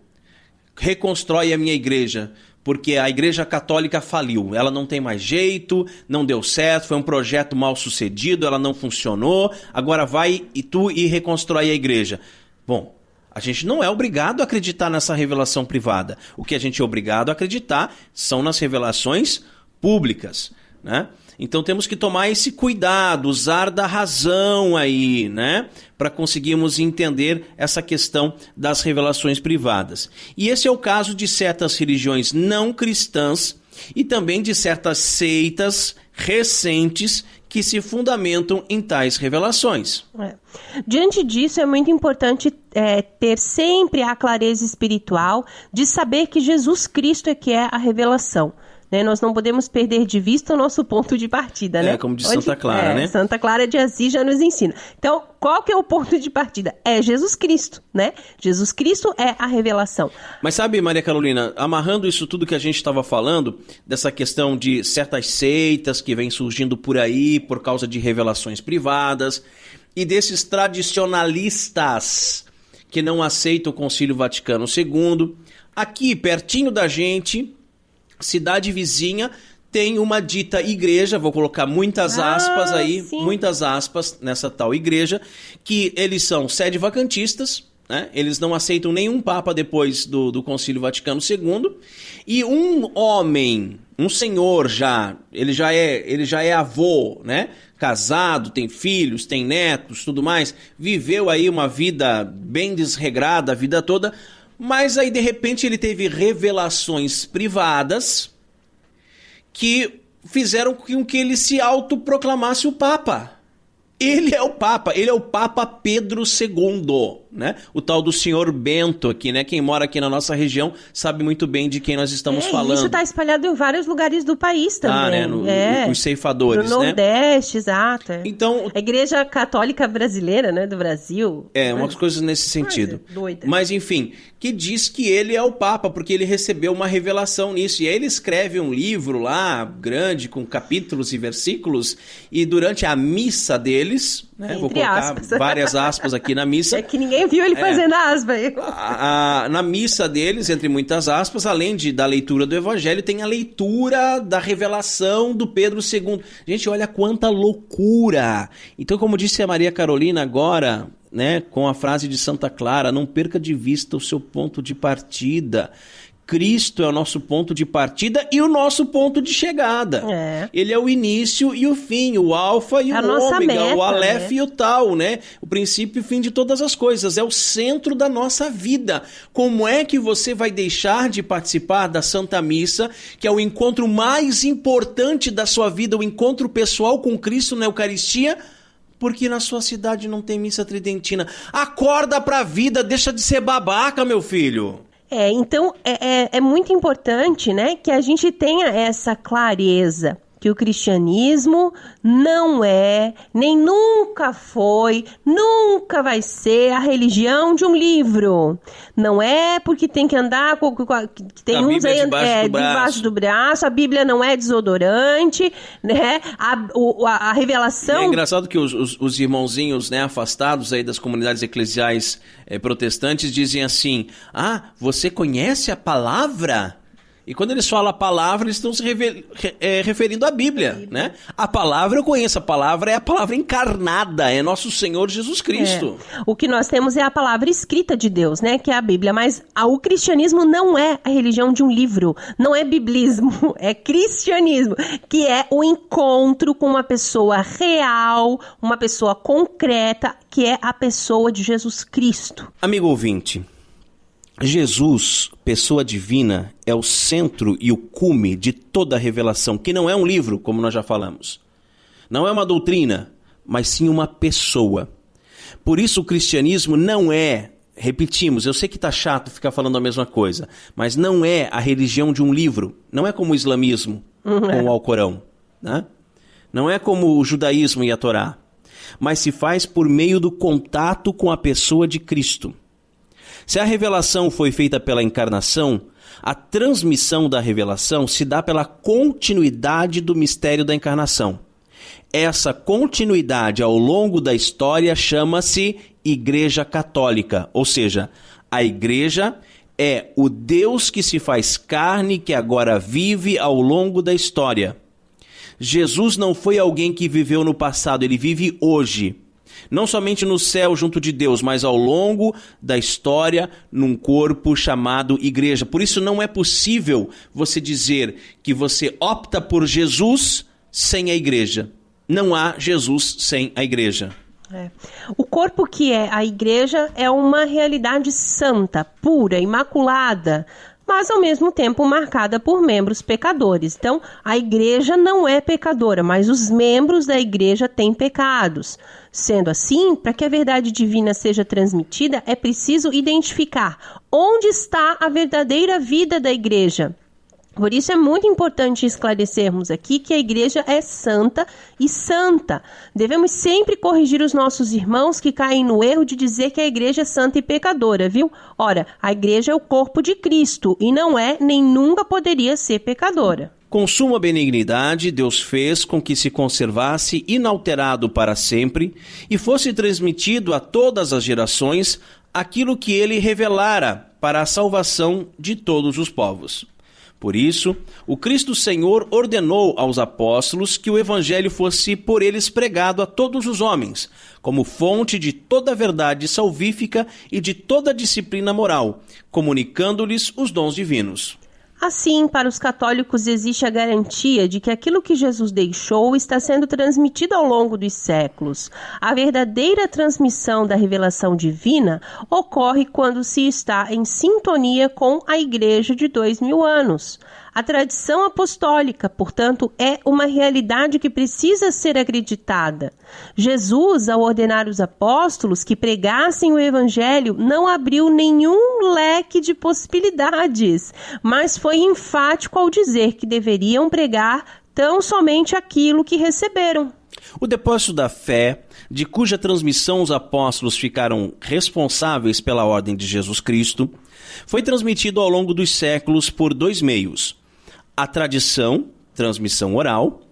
reconstrói a minha igreja, porque a igreja católica faliu, ela não tem mais jeito, não deu certo, foi um projeto mal sucedido, ela não funcionou, agora vai e reconstrói a igreja. Bom, a gente não é obrigado a acreditar nessa revelação privada. O que a gente é obrigado a acreditar são nas revelações públicas, né? Então temos que tomar esse cuidado, usar da razão aí, né? Para conseguirmos entender essa questão das revelações privadas. E esse é o caso de certas religiões não cristãs e também de certas seitas recentes que se fundamentam em tais revelações. Diante disso, é muito importante ter sempre a clareza espiritual de saber que Jesus Cristo é que é a revelação. Né? Nós não podemos perder de vista o nosso ponto de partida, né? Como diz Santa Clara, né? Santa Clara de Assis já nos ensina. Então, qual que é o ponto de partida? É Jesus Cristo, né? Jesus Cristo é a revelação. Mas sabe, Maria Carolina, amarrando isso tudo que a gente estava falando, dessa questão de certas seitas que vêm surgindo por aí por causa de revelações privadas, e desses tradicionalistas que não aceitam o Concílio Vaticano II, aqui pertinho da gente, cidade vizinha, tem uma dita igreja, vou colocar muitas aspas aí, sim. Muitas aspas nessa tal igreja, que eles são sede-vacantistas, né? Eles não aceitam nenhum papa depois do Concílio Vaticano II, e um homem, um senhor ele já é avô, né? Casado, tem filhos, tem netos, tudo mais, viveu aí uma vida bem desregrada a vida toda, mas aí de repente ele teve revelações privadas que fizeram com que ele se autoproclamasse o Papa. Ele é o Papa Pedro II, né? O tal do senhor Bento aqui, né? Quem mora aqui na nossa região sabe muito bem de quem nós estamos falando. Isso está espalhado em vários lugares do país também. Né? Os ceifadores, no Nordeste, né? Exato. Então, a Igreja Católica Brasileira, né, do Brasil. Umas coisas nesse sentido. Doida. Mas, enfim, que diz que ele é o Papa, porque ele recebeu uma revelação nisso. E aí ele escreve um livro lá, grande, com capítulos e versículos, e durante a missa deles, né, vou colocar várias aspas aqui na missa. É que ninguém viu ele fazendo aspa aí. Na missa deles, entre muitas aspas, além da leitura do Evangelho, tem a leitura da revelação do Pedro II. Gente, olha quanta loucura! Então, como disse a Maria Carolina agora, né, com a frase de Santa Clara, não perca de vista o seu ponto de partida. Cristo é o nosso ponto de partida e o nosso ponto de chegada. Ele é o início e o fim, o alfa e o ômega, o aleph e o tal, né? O princípio e o fim de todas as coisas. É o centro da nossa vida. Como é que você vai deixar de participar da Santa Missa, que é o encontro mais importante da sua vida, o encontro pessoal com Cristo na Eucaristia, porque na sua cidade não tem missa tridentina? Acorda pra vida, deixa de ser babaca, meu filho. Então é muito importante, né, que a gente tenha essa clareza que o cristianismo não é, nem nunca foi, nunca vai ser a religião de um livro. Não é porque tem que andar que tem uns aí debaixo do braço, a Bíblia não é desodorante, né? A revelação... E é engraçado que os irmãozinhos, né, afastados aí das comunidades eclesiais protestantes dizem assim: você conhece a palavra? E quando eles falam a palavra, eles estão se referindo à Bíblia, né? A palavra eu conheço, a palavra é a palavra encarnada, é nosso Senhor Jesus Cristo. O que nós temos é a palavra escrita de Deus, né? Que é a Bíblia, mas o cristianismo não é a religião de um livro, não é biblismo, é cristianismo, que é o encontro com uma pessoa real, uma pessoa concreta, que é a pessoa de Jesus Cristo. Amigo ouvinte, Jesus, pessoa divina, é o centro e o cume de toda a revelação, que não é um livro, como nós já falamos. Não é uma doutrina, mas sim uma pessoa. Por isso o cristianismo não é, repetimos, eu sei que está chato ficar falando a mesma coisa, mas não é a religião de um livro. Não é como o islamismo com o Alcorão, né? Não é como o judaísmo e a Torá, mas se faz por meio do contato com a pessoa de Cristo. Se a revelação foi feita pela encarnação, a transmissão da revelação se dá pela continuidade do mistério da encarnação. Essa continuidade ao longo da história chama-se Igreja Católica, ou seja, a Igreja é o Deus que se faz carne, que agora vive ao longo da história. Jesus não foi alguém que viveu no passado, ele vive hoje. Não somente no céu junto de Deus, mas ao longo da história num corpo chamado igreja. Por isso não é possível você dizer que você opta por Jesus sem a igreja. Não há Jesus sem a igreja. O corpo que é a igreja é uma realidade santa, pura, imaculada, mas ao mesmo tempo marcada por membros pecadores. Então, a igreja não é pecadora, mas os membros da igreja têm pecados. Sendo assim, para que a verdade divina seja transmitida, é preciso identificar onde está a verdadeira vida da igreja. Por isso é muito importante esclarecermos aqui que a igreja é santa e santa. Devemos sempre corrigir os nossos irmãos que caem no erro de dizer que a igreja é santa e pecadora, viu? Ora, a igreja é o corpo de Cristo e não é nem nunca poderia ser pecadora. Com suma benignidade, Deus fez com que se conservasse inalterado para sempre e fosse transmitido a todas as gerações aquilo que ele revelara para a salvação de todos os povos. Por isso, o Cristo Senhor ordenou aos apóstolos que o evangelho fosse por eles pregado a todos os homens, como fonte de toda a verdade salvífica e de toda a disciplina moral, comunicando-lhes os dons divinos. Assim, para os católicos existe a garantia de que aquilo que Jesus deixou está sendo transmitido ao longo dos séculos. A verdadeira transmissão da revelação divina ocorre quando se está em sintonia com a Igreja de 2000 anos. A tradição apostólica, portanto, é uma realidade que precisa ser acreditada. Jesus, ao ordenar os apóstolos que pregassem o Evangelho, não abriu nenhum leque de possibilidades, mas foi enfático ao dizer que deveriam pregar tão somente aquilo que receberam. O depósito da fé, de cuja transmissão os apóstolos ficaram responsáveis pela ordem de Jesus Cristo, foi transmitido ao longo dos séculos por dois meios: a tradição, transmissão oral,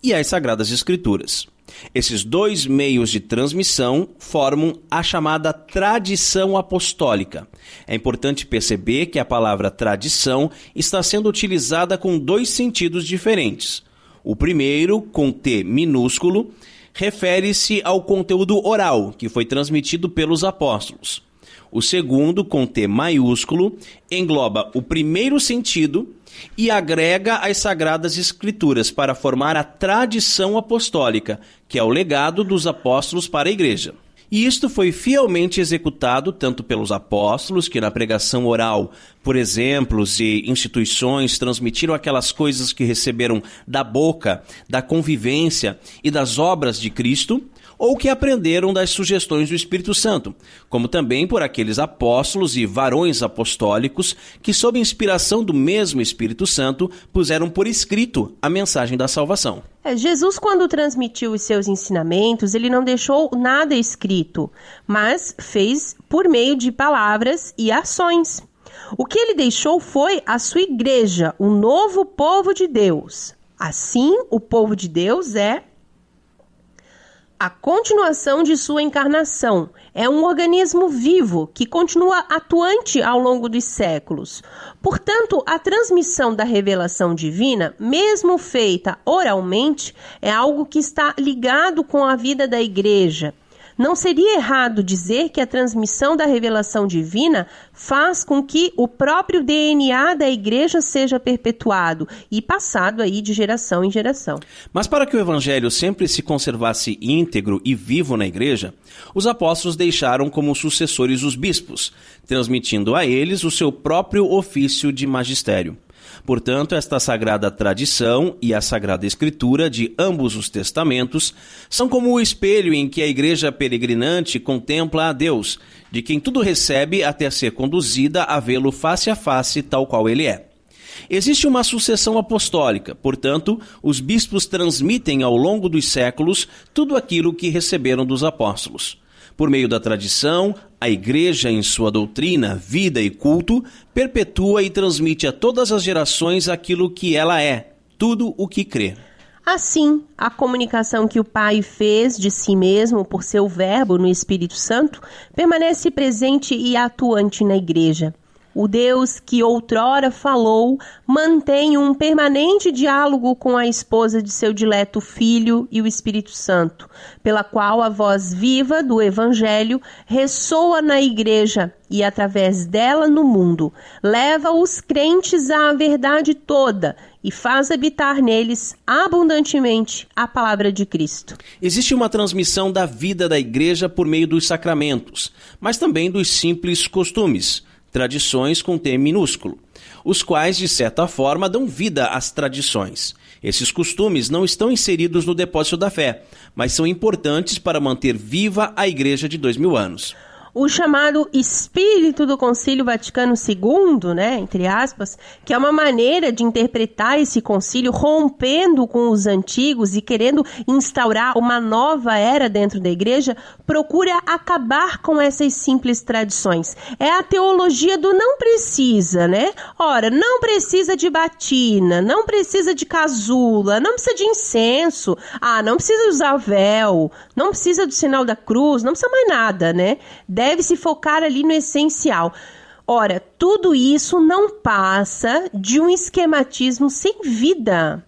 e as Sagradas Escrituras. Esses dois meios de transmissão formam a chamada tradição apostólica. É importante perceber que a palavra tradição está sendo utilizada com dois sentidos diferentes. O primeiro, com T minúsculo, refere-se ao conteúdo oral que foi transmitido pelos apóstolos. O segundo, com T maiúsculo, engloba o primeiro sentido e agrega as Sagradas Escrituras para formar a tradição apostólica, que é o legado dos apóstolos para a igreja. E isto foi fielmente executado tanto pelos apóstolos, que na pregação oral, por exemplos e instituições, transmitiram aquelas coisas que receberam da boca, da convivência e das obras de Cristo, ou que aprenderam das sugestões do Espírito Santo, como também por aqueles apóstolos e varões apostólicos que, sob inspiração do mesmo Espírito Santo, puseram por escrito a mensagem da salvação. Jesus, quando transmitiu os seus ensinamentos, ele não deixou nada escrito, mas fez por meio de palavras e ações. O que ele deixou foi a sua igreja, o novo povo de Deus. Assim, o povo de Deus é a continuação de sua encarnação. É um organismo vivo que continua atuante ao longo dos séculos. Portanto, a transmissão da revelação divina, mesmo feita oralmente, é algo que está ligado com a vida da igreja. Não seria errado dizer que a transmissão da revelação divina faz com que o próprio DNA da igreja seja perpetuado e passado aí de geração em geração. Mas para que o evangelho sempre se conservasse íntegro e vivo na igreja, os apóstolos deixaram como sucessores os bispos, transmitindo a eles o seu próprio ofício de magistério. Portanto, esta sagrada tradição e a Sagrada Escritura de ambos os testamentos são como o espelho em que a igreja peregrinante contempla a Deus, de quem tudo recebe até ser conduzida a vê-lo face a face tal qual ele é. Existe uma sucessão apostólica, portanto, os bispos transmitem ao longo dos séculos tudo aquilo que receberam dos apóstolos. Por meio da tradição, a igreja, em sua doutrina, vida e culto, perpetua e transmite a todas as gerações aquilo que ela é, tudo o que crê. Assim, a comunicação que o Pai fez de si mesmo por seu Verbo no Espírito Santo permanece presente e atuante na igreja. O Deus que outrora falou mantém um permanente diálogo com a esposa de seu dileto Filho e o Espírito Santo, pela qual a voz viva do Evangelho ressoa na Igreja e, através dela, no mundo. Leva os crentes à verdade toda e faz habitar neles abundantemente a palavra de Cristo. Existe uma transmissão da vida da Igreja por meio dos sacramentos, mas também dos simples costumes, tradições com T minúsculo, os quais, de certa forma, dão vida às tradições. Esses costumes não estão inseridos no depósito da fé, mas são importantes para manter viva a Igreja de 2000 anos. O chamado espírito do Concílio Vaticano II, entre aspas, que é uma maneira de interpretar esse concílio rompendo com os antigos e querendo instaurar uma nova era dentro da igreja, procura acabar com essas simples tradições. É a teologia do não precisa, Ora, não precisa de batina, não precisa de casula, não precisa de incenso, não precisa usar véu, não precisa do sinal da cruz, não precisa mais nada, Deve se focar ali no essencial. Ora, tudo isso não passa de um esquematismo sem vida.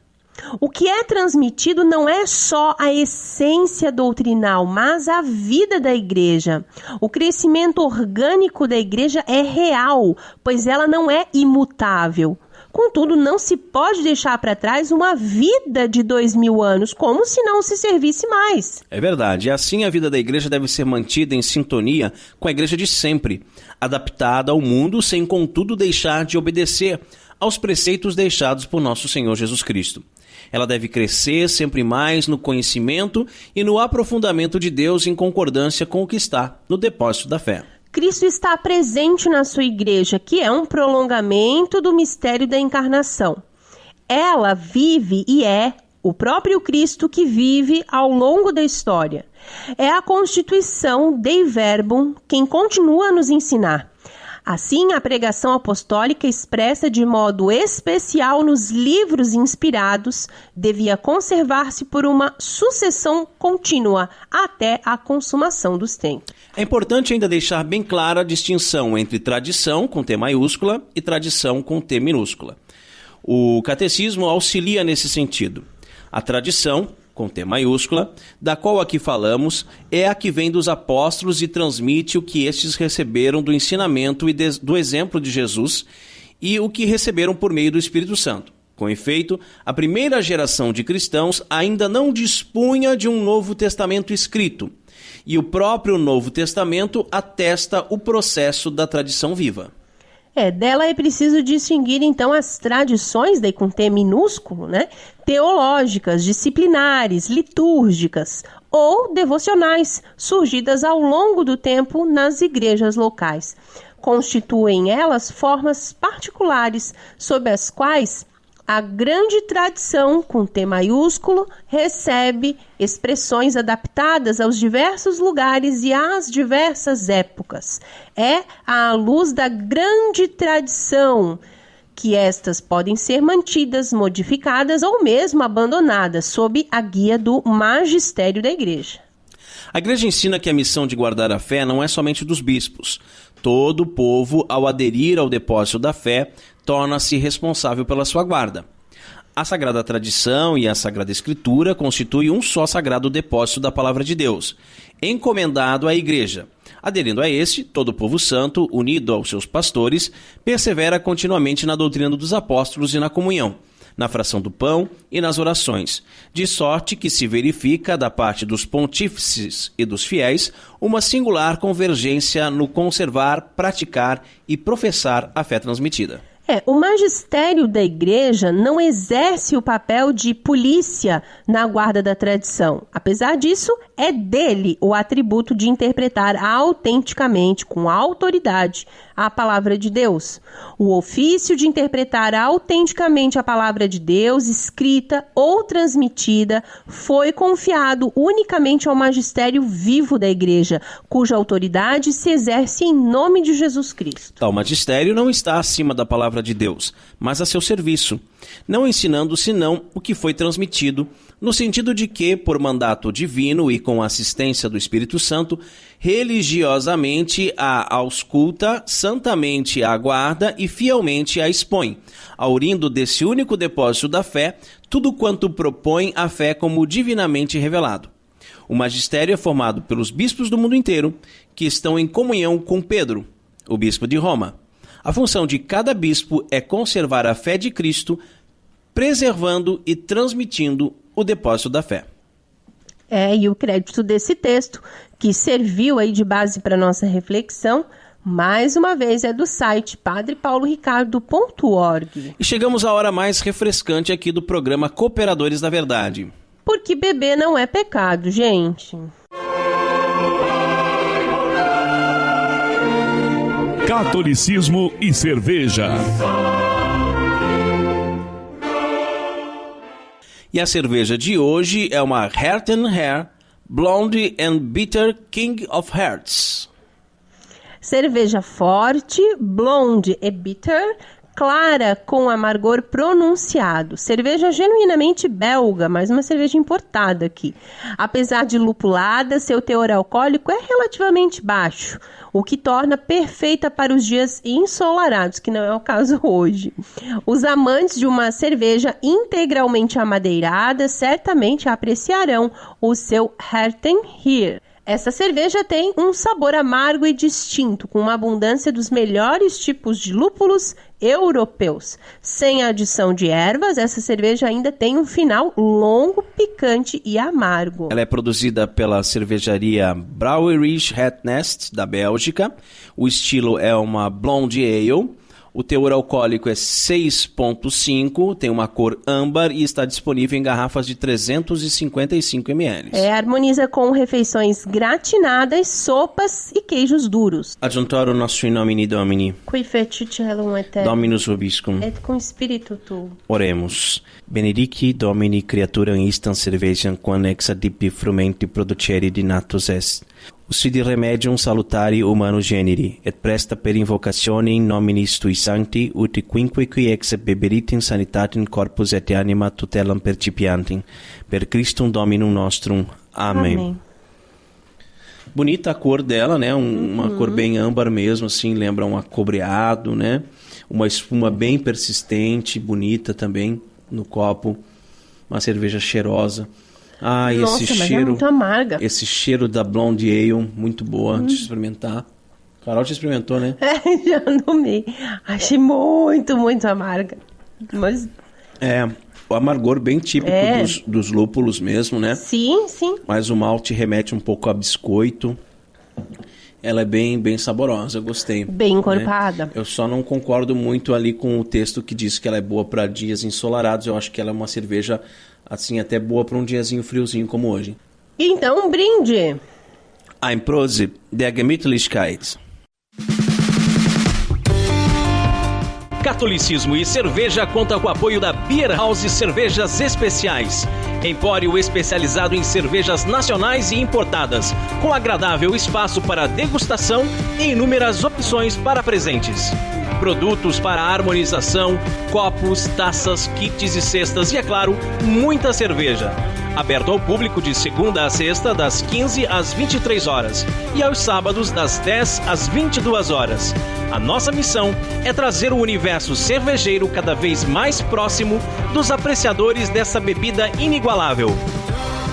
O que é transmitido não é só a essência doutrinal, mas a vida da igreja. O crescimento orgânico da igreja é real, pois ela não é imutável. Contudo, não se pode deixar para trás uma vida de 2000 anos, como se não se servisse mais. É verdade. Assim, a vida da igreja deve ser mantida em sintonia com a igreja de sempre, adaptada ao mundo, sem, contudo, deixar de obedecer aos preceitos deixados por nosso Senhor Jesus Cristo. Ela deve crescer sempre mais no conhecimento e no aprofundamento de Deus em concordância com o que está no depósito da fé. Cristo está presente na sua igreja, que é um prolongamento do mistério da encarnação. Ela vive e é o próprio Cristo que vive ao longo da história. É a constituição Dei Verbum quem continua a nos ensinar. Assim, a pregação apostólica expressa de modo especial nos livros inspirados devia conservar-se por uma sucessão contínua até a consumação dos tempos. É importante ainda deixar bem clara a distinção entre tradição com T maiúscula e tradição com T minúscula. O catecismo auxilia nesse sentido. A tradição, com T maiúscula, da qual aqui falamos, é a que vem dos apóstolos e transmite o que estes receberam do ensinamento e do exemplo de Jesus e o que receberam por meio do Espírito Santo. Com efeito, a primeira geração de cristãos ainda não dispunha de um Novo Testamento escrito, e o próprio Novo Testamento atesta o processo da tradição viva. Dela é preciso distinguir, então, as tradições, daí com T minúsculo, teológicas, disciplinares, litúrgicas ou devocionais, surgidas ao longo do tempo nas igrejas locais. Constituem elas formas particulares, sob as quais a grande tradição, com T maiúsculo, recebe expressões adaptadas aos diversos lugares e às diversas épocas. É à luz da grande tradição que estas podem ser mantidas, modificadas ou mesmo abandonadas, sob a guia do magistério da igreja. A igreja ensina que a missão de guardar a fé não é somente dos bispos. Todo o povo, ao aderir ao depósito da fé, torna-se responsável pela sua guarda. A Sagrada Tradição e a Sagrada Escritura constituem um só sagrado depósito da Palavra de Deus, encomendado à Igreja. Aderindo a este, todo o povo santo, unido aos seus pastores, persevera continuamente na doutrina dos apóstolos e na comunhão, na fração do pão e nas orações, de sorte que se verifica, da parte dos pontífices e dos fiéis, uma singular convergência no conservar, praticar e professar a fé transmitida. O magistério da igreja não exerce o papel de polícia na guarda da tradição. Apesar disso, é dele o atributo de interpretar autenticamente, com autoridade, a palavra de Deus. O ofício de interpretar autenticamente a palavra de Deus, escrita ou transmitida, foi confiado unicamente ao magistério vivo da igreja, cuja autoridade se exerce em nome de Jesus Cristo. Tal magistério não está acima da palavra de Deus, mas a seu serviço, não ensinando senão o que foi transmitido, no sentido de que, por mandato divino e com assistência do Espírito Santo, religiosamente a ausculta, santamente a aguarda e fielmente a expõe, aurindo desse único depósito da fé, tudo quanto propõe a fé como divinamente revelado. O magistério é formado pelos bispos do mundo inteiro, que estão em comunhão com Pedro, o bispo de Roma. A função de cada bispo é conservar a fé de Cristo, preservando e transmitindo o depósito da fé. E o crédito desse texto, que serviu aí de base para nossa reflexão, mais uma vez é do site padrepauloricardo.org. E chegamos à hora mais refrescante aqui do programa Cooperadores da Verdade. Porque beber não é pecado, gente. Catolicismo e cerveja. E a cerveja de hoje é uma Heart and Hair Blonde and Bitter King of Hearts. Cerveja forte, blonde e bitter, clara com amargor pronunciado. Cerveja genuinamente belga, mas uma cerveja importada aqui. Apesar de lupulada, seu teor alcoólico é relativamente baixo, o que torna perfeita para os dias ensolarados, que não é o caso hoje. Os amantes de uma cerveja integralmente amadeirada certamente apreciarão o seu Herten Heer. Essa cerveja tem um sabor amargo e distinto, com uma abundância dos melhores tipos de lúpulos europeus. Sem a adição de ervas, essa cerveja ainda tem um final longo, picante e amargo. Ela é produzida pela cervejaria Brouwerij Het Nest, da Bélgica. O estilo é uma Blonde Ale. O teor alcoólico é 6,5, tem uma cor âmbar e está disponível em garrafas de 355 ml. Harmoniza com refeições gratinadas, sopas e queijos duros. Adjuntoro nostro in nomine Domini. Qui fecit caelum et terra. Dominus vobiscum. Et cum spiritu tuo. Oremos. Benedici Domini creaturam instant cervejam quam ex adipi frumenti producere dinatus est. Usidi remedium salutari humano generi, et presta per invocatione in nominis tui sancti, ut quinque qui ex beberitim sanitatem corpus et anima tutelam percipiantem, per Christum Dominum nostrum. Amém. Bonita a cor dela, né? Uma cor bem âmbar mesmo, assim, lembra um acobreado, né? Uma espuma bem persistente, bonita também no copo. Uma cerveja cheirosa. Nossa, esse mas cheiro, é muito amarga. Esse cheiro da Blonde Ale, muito boa de experimentar. Carol já experimentou, né? Já tomei. Achei muito, muito amarga. Mas... o amargor bem típico dos lúpulos mesmo, né? Sim, sim. Mas o malte remete um pouco a biscoito. Ela é bem, bem saborosa, eu gostei. Bem encorpada. Né? Eu só não concordo muito ali com o texto que diz que ela é boa para dias ensolarados. Eu acho que ela é uma cerveja, assim, até boa para um diazinho friozinho como hoje. Então, um brinde. Ein Prosit der Gemütlichkeit. Catolicismo e cerveja conta com o apoio da Beer House Cervejas Especiais. Empório especializado em cervejas nacionais e importadas, com agradável espaço para degustação e inúmeras opções para presentes. Produtos para harmonização, copos, taças, kits e cestas e, é claro, muita cerveja. Aberto ao público de segunda a sexta, das 15 às 23 horas e aos sábados, das 10 às 22 horas. A nossa missão é trazer o universo cervejeiro cada vez mais próximo dos apreciadores dessa bebida inigualável.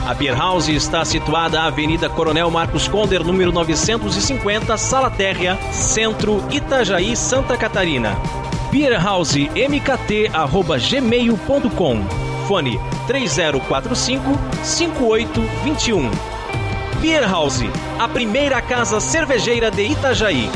A Beer House está situada à Avenida Coronel Marcos Conder, número 950, Sala Térrea, Centro, Itajaí, Santa Catarina. beerhousemkt@gmail.com. Fone 3045-5821. Beer House, a primeira casa cervejeira de Itajaí.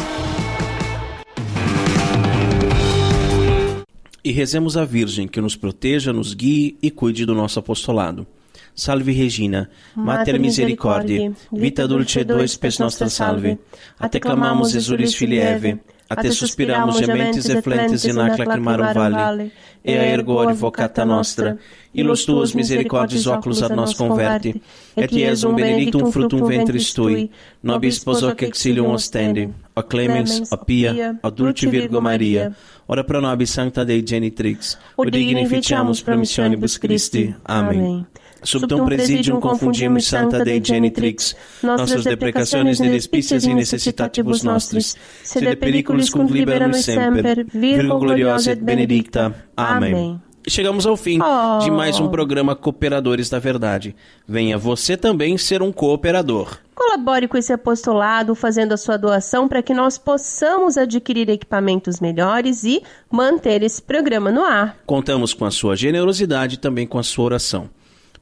E rezemos a Virgem que nos proteja, nos guie e cuide do nosso apostolado. Salve Regina, Mater Misericordiae, vita dulce dois spes nostra salve. A te clamamos, exulis filii Eve, a te suspiramos, gementes e flentes in ac lacrimarum vale. Ea ergo advocata nostra, illos tuos misericordiis oculos ad nos converti, et Iesum benedictum fructum ventris tui, nobis pos hoc exilium ostende, o clemens, o pia, o dulce Virgo Maria, ora pro nobis sancta Dei genitrix, o dignificiamus promissionibus Christi. Amém. Subtum presidium confundimos Santa Dei Genitrix, nossas deprecações in despicias e necessitatibus nostris, sede periculis cum libera nos semper, Virgo gloriosa et benedicta. Amém. Chegamos ao fim de mais um programa Cooperadores da Verdade. Venha você também ser um cooperador. Colabore com esse apostolado, fazendo a sua doação para que nós possamos adquirir equipamentos melhores e manter esse programa no ar. Contamos com a sua generosidade e também com a sua oração.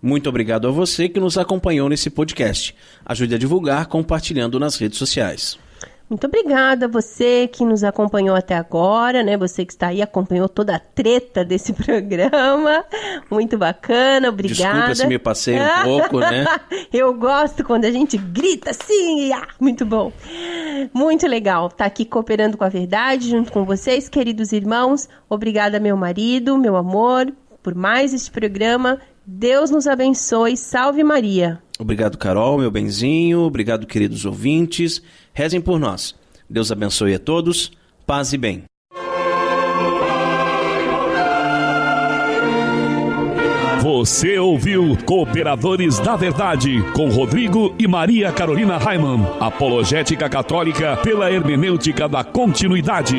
Muito obrigado a você que nos acompanhou nesse podcast. Ajude a divulgar compartilhando nas redes sociais. Muito obrigada a você que nos acompanhou até agora, né? Você que está aí, acompanhou toda a treta desse programa. Muito bacana, obrigada. Desculpa se me passei um pouco, né? Eu gosto quando a gente grita assim, muito bom. Muito legal estar aqui cooperando com a verdade, junto com vocês, queridos irmãos. Obrigada, meu marido, meu amor, por mais este programa. Deus nos abençoe. Salve Maria. Obrigado, Carol, meu benzinho. Obrigado, queridos ouvintes. Rezem por nós. Deus abençoe a todos. Paz e bem. Você ouviu Cooperadores da Verdade com Rodrigo e Maria Carolina Raimann. Apologética católica pela hermenêutica da continuidade.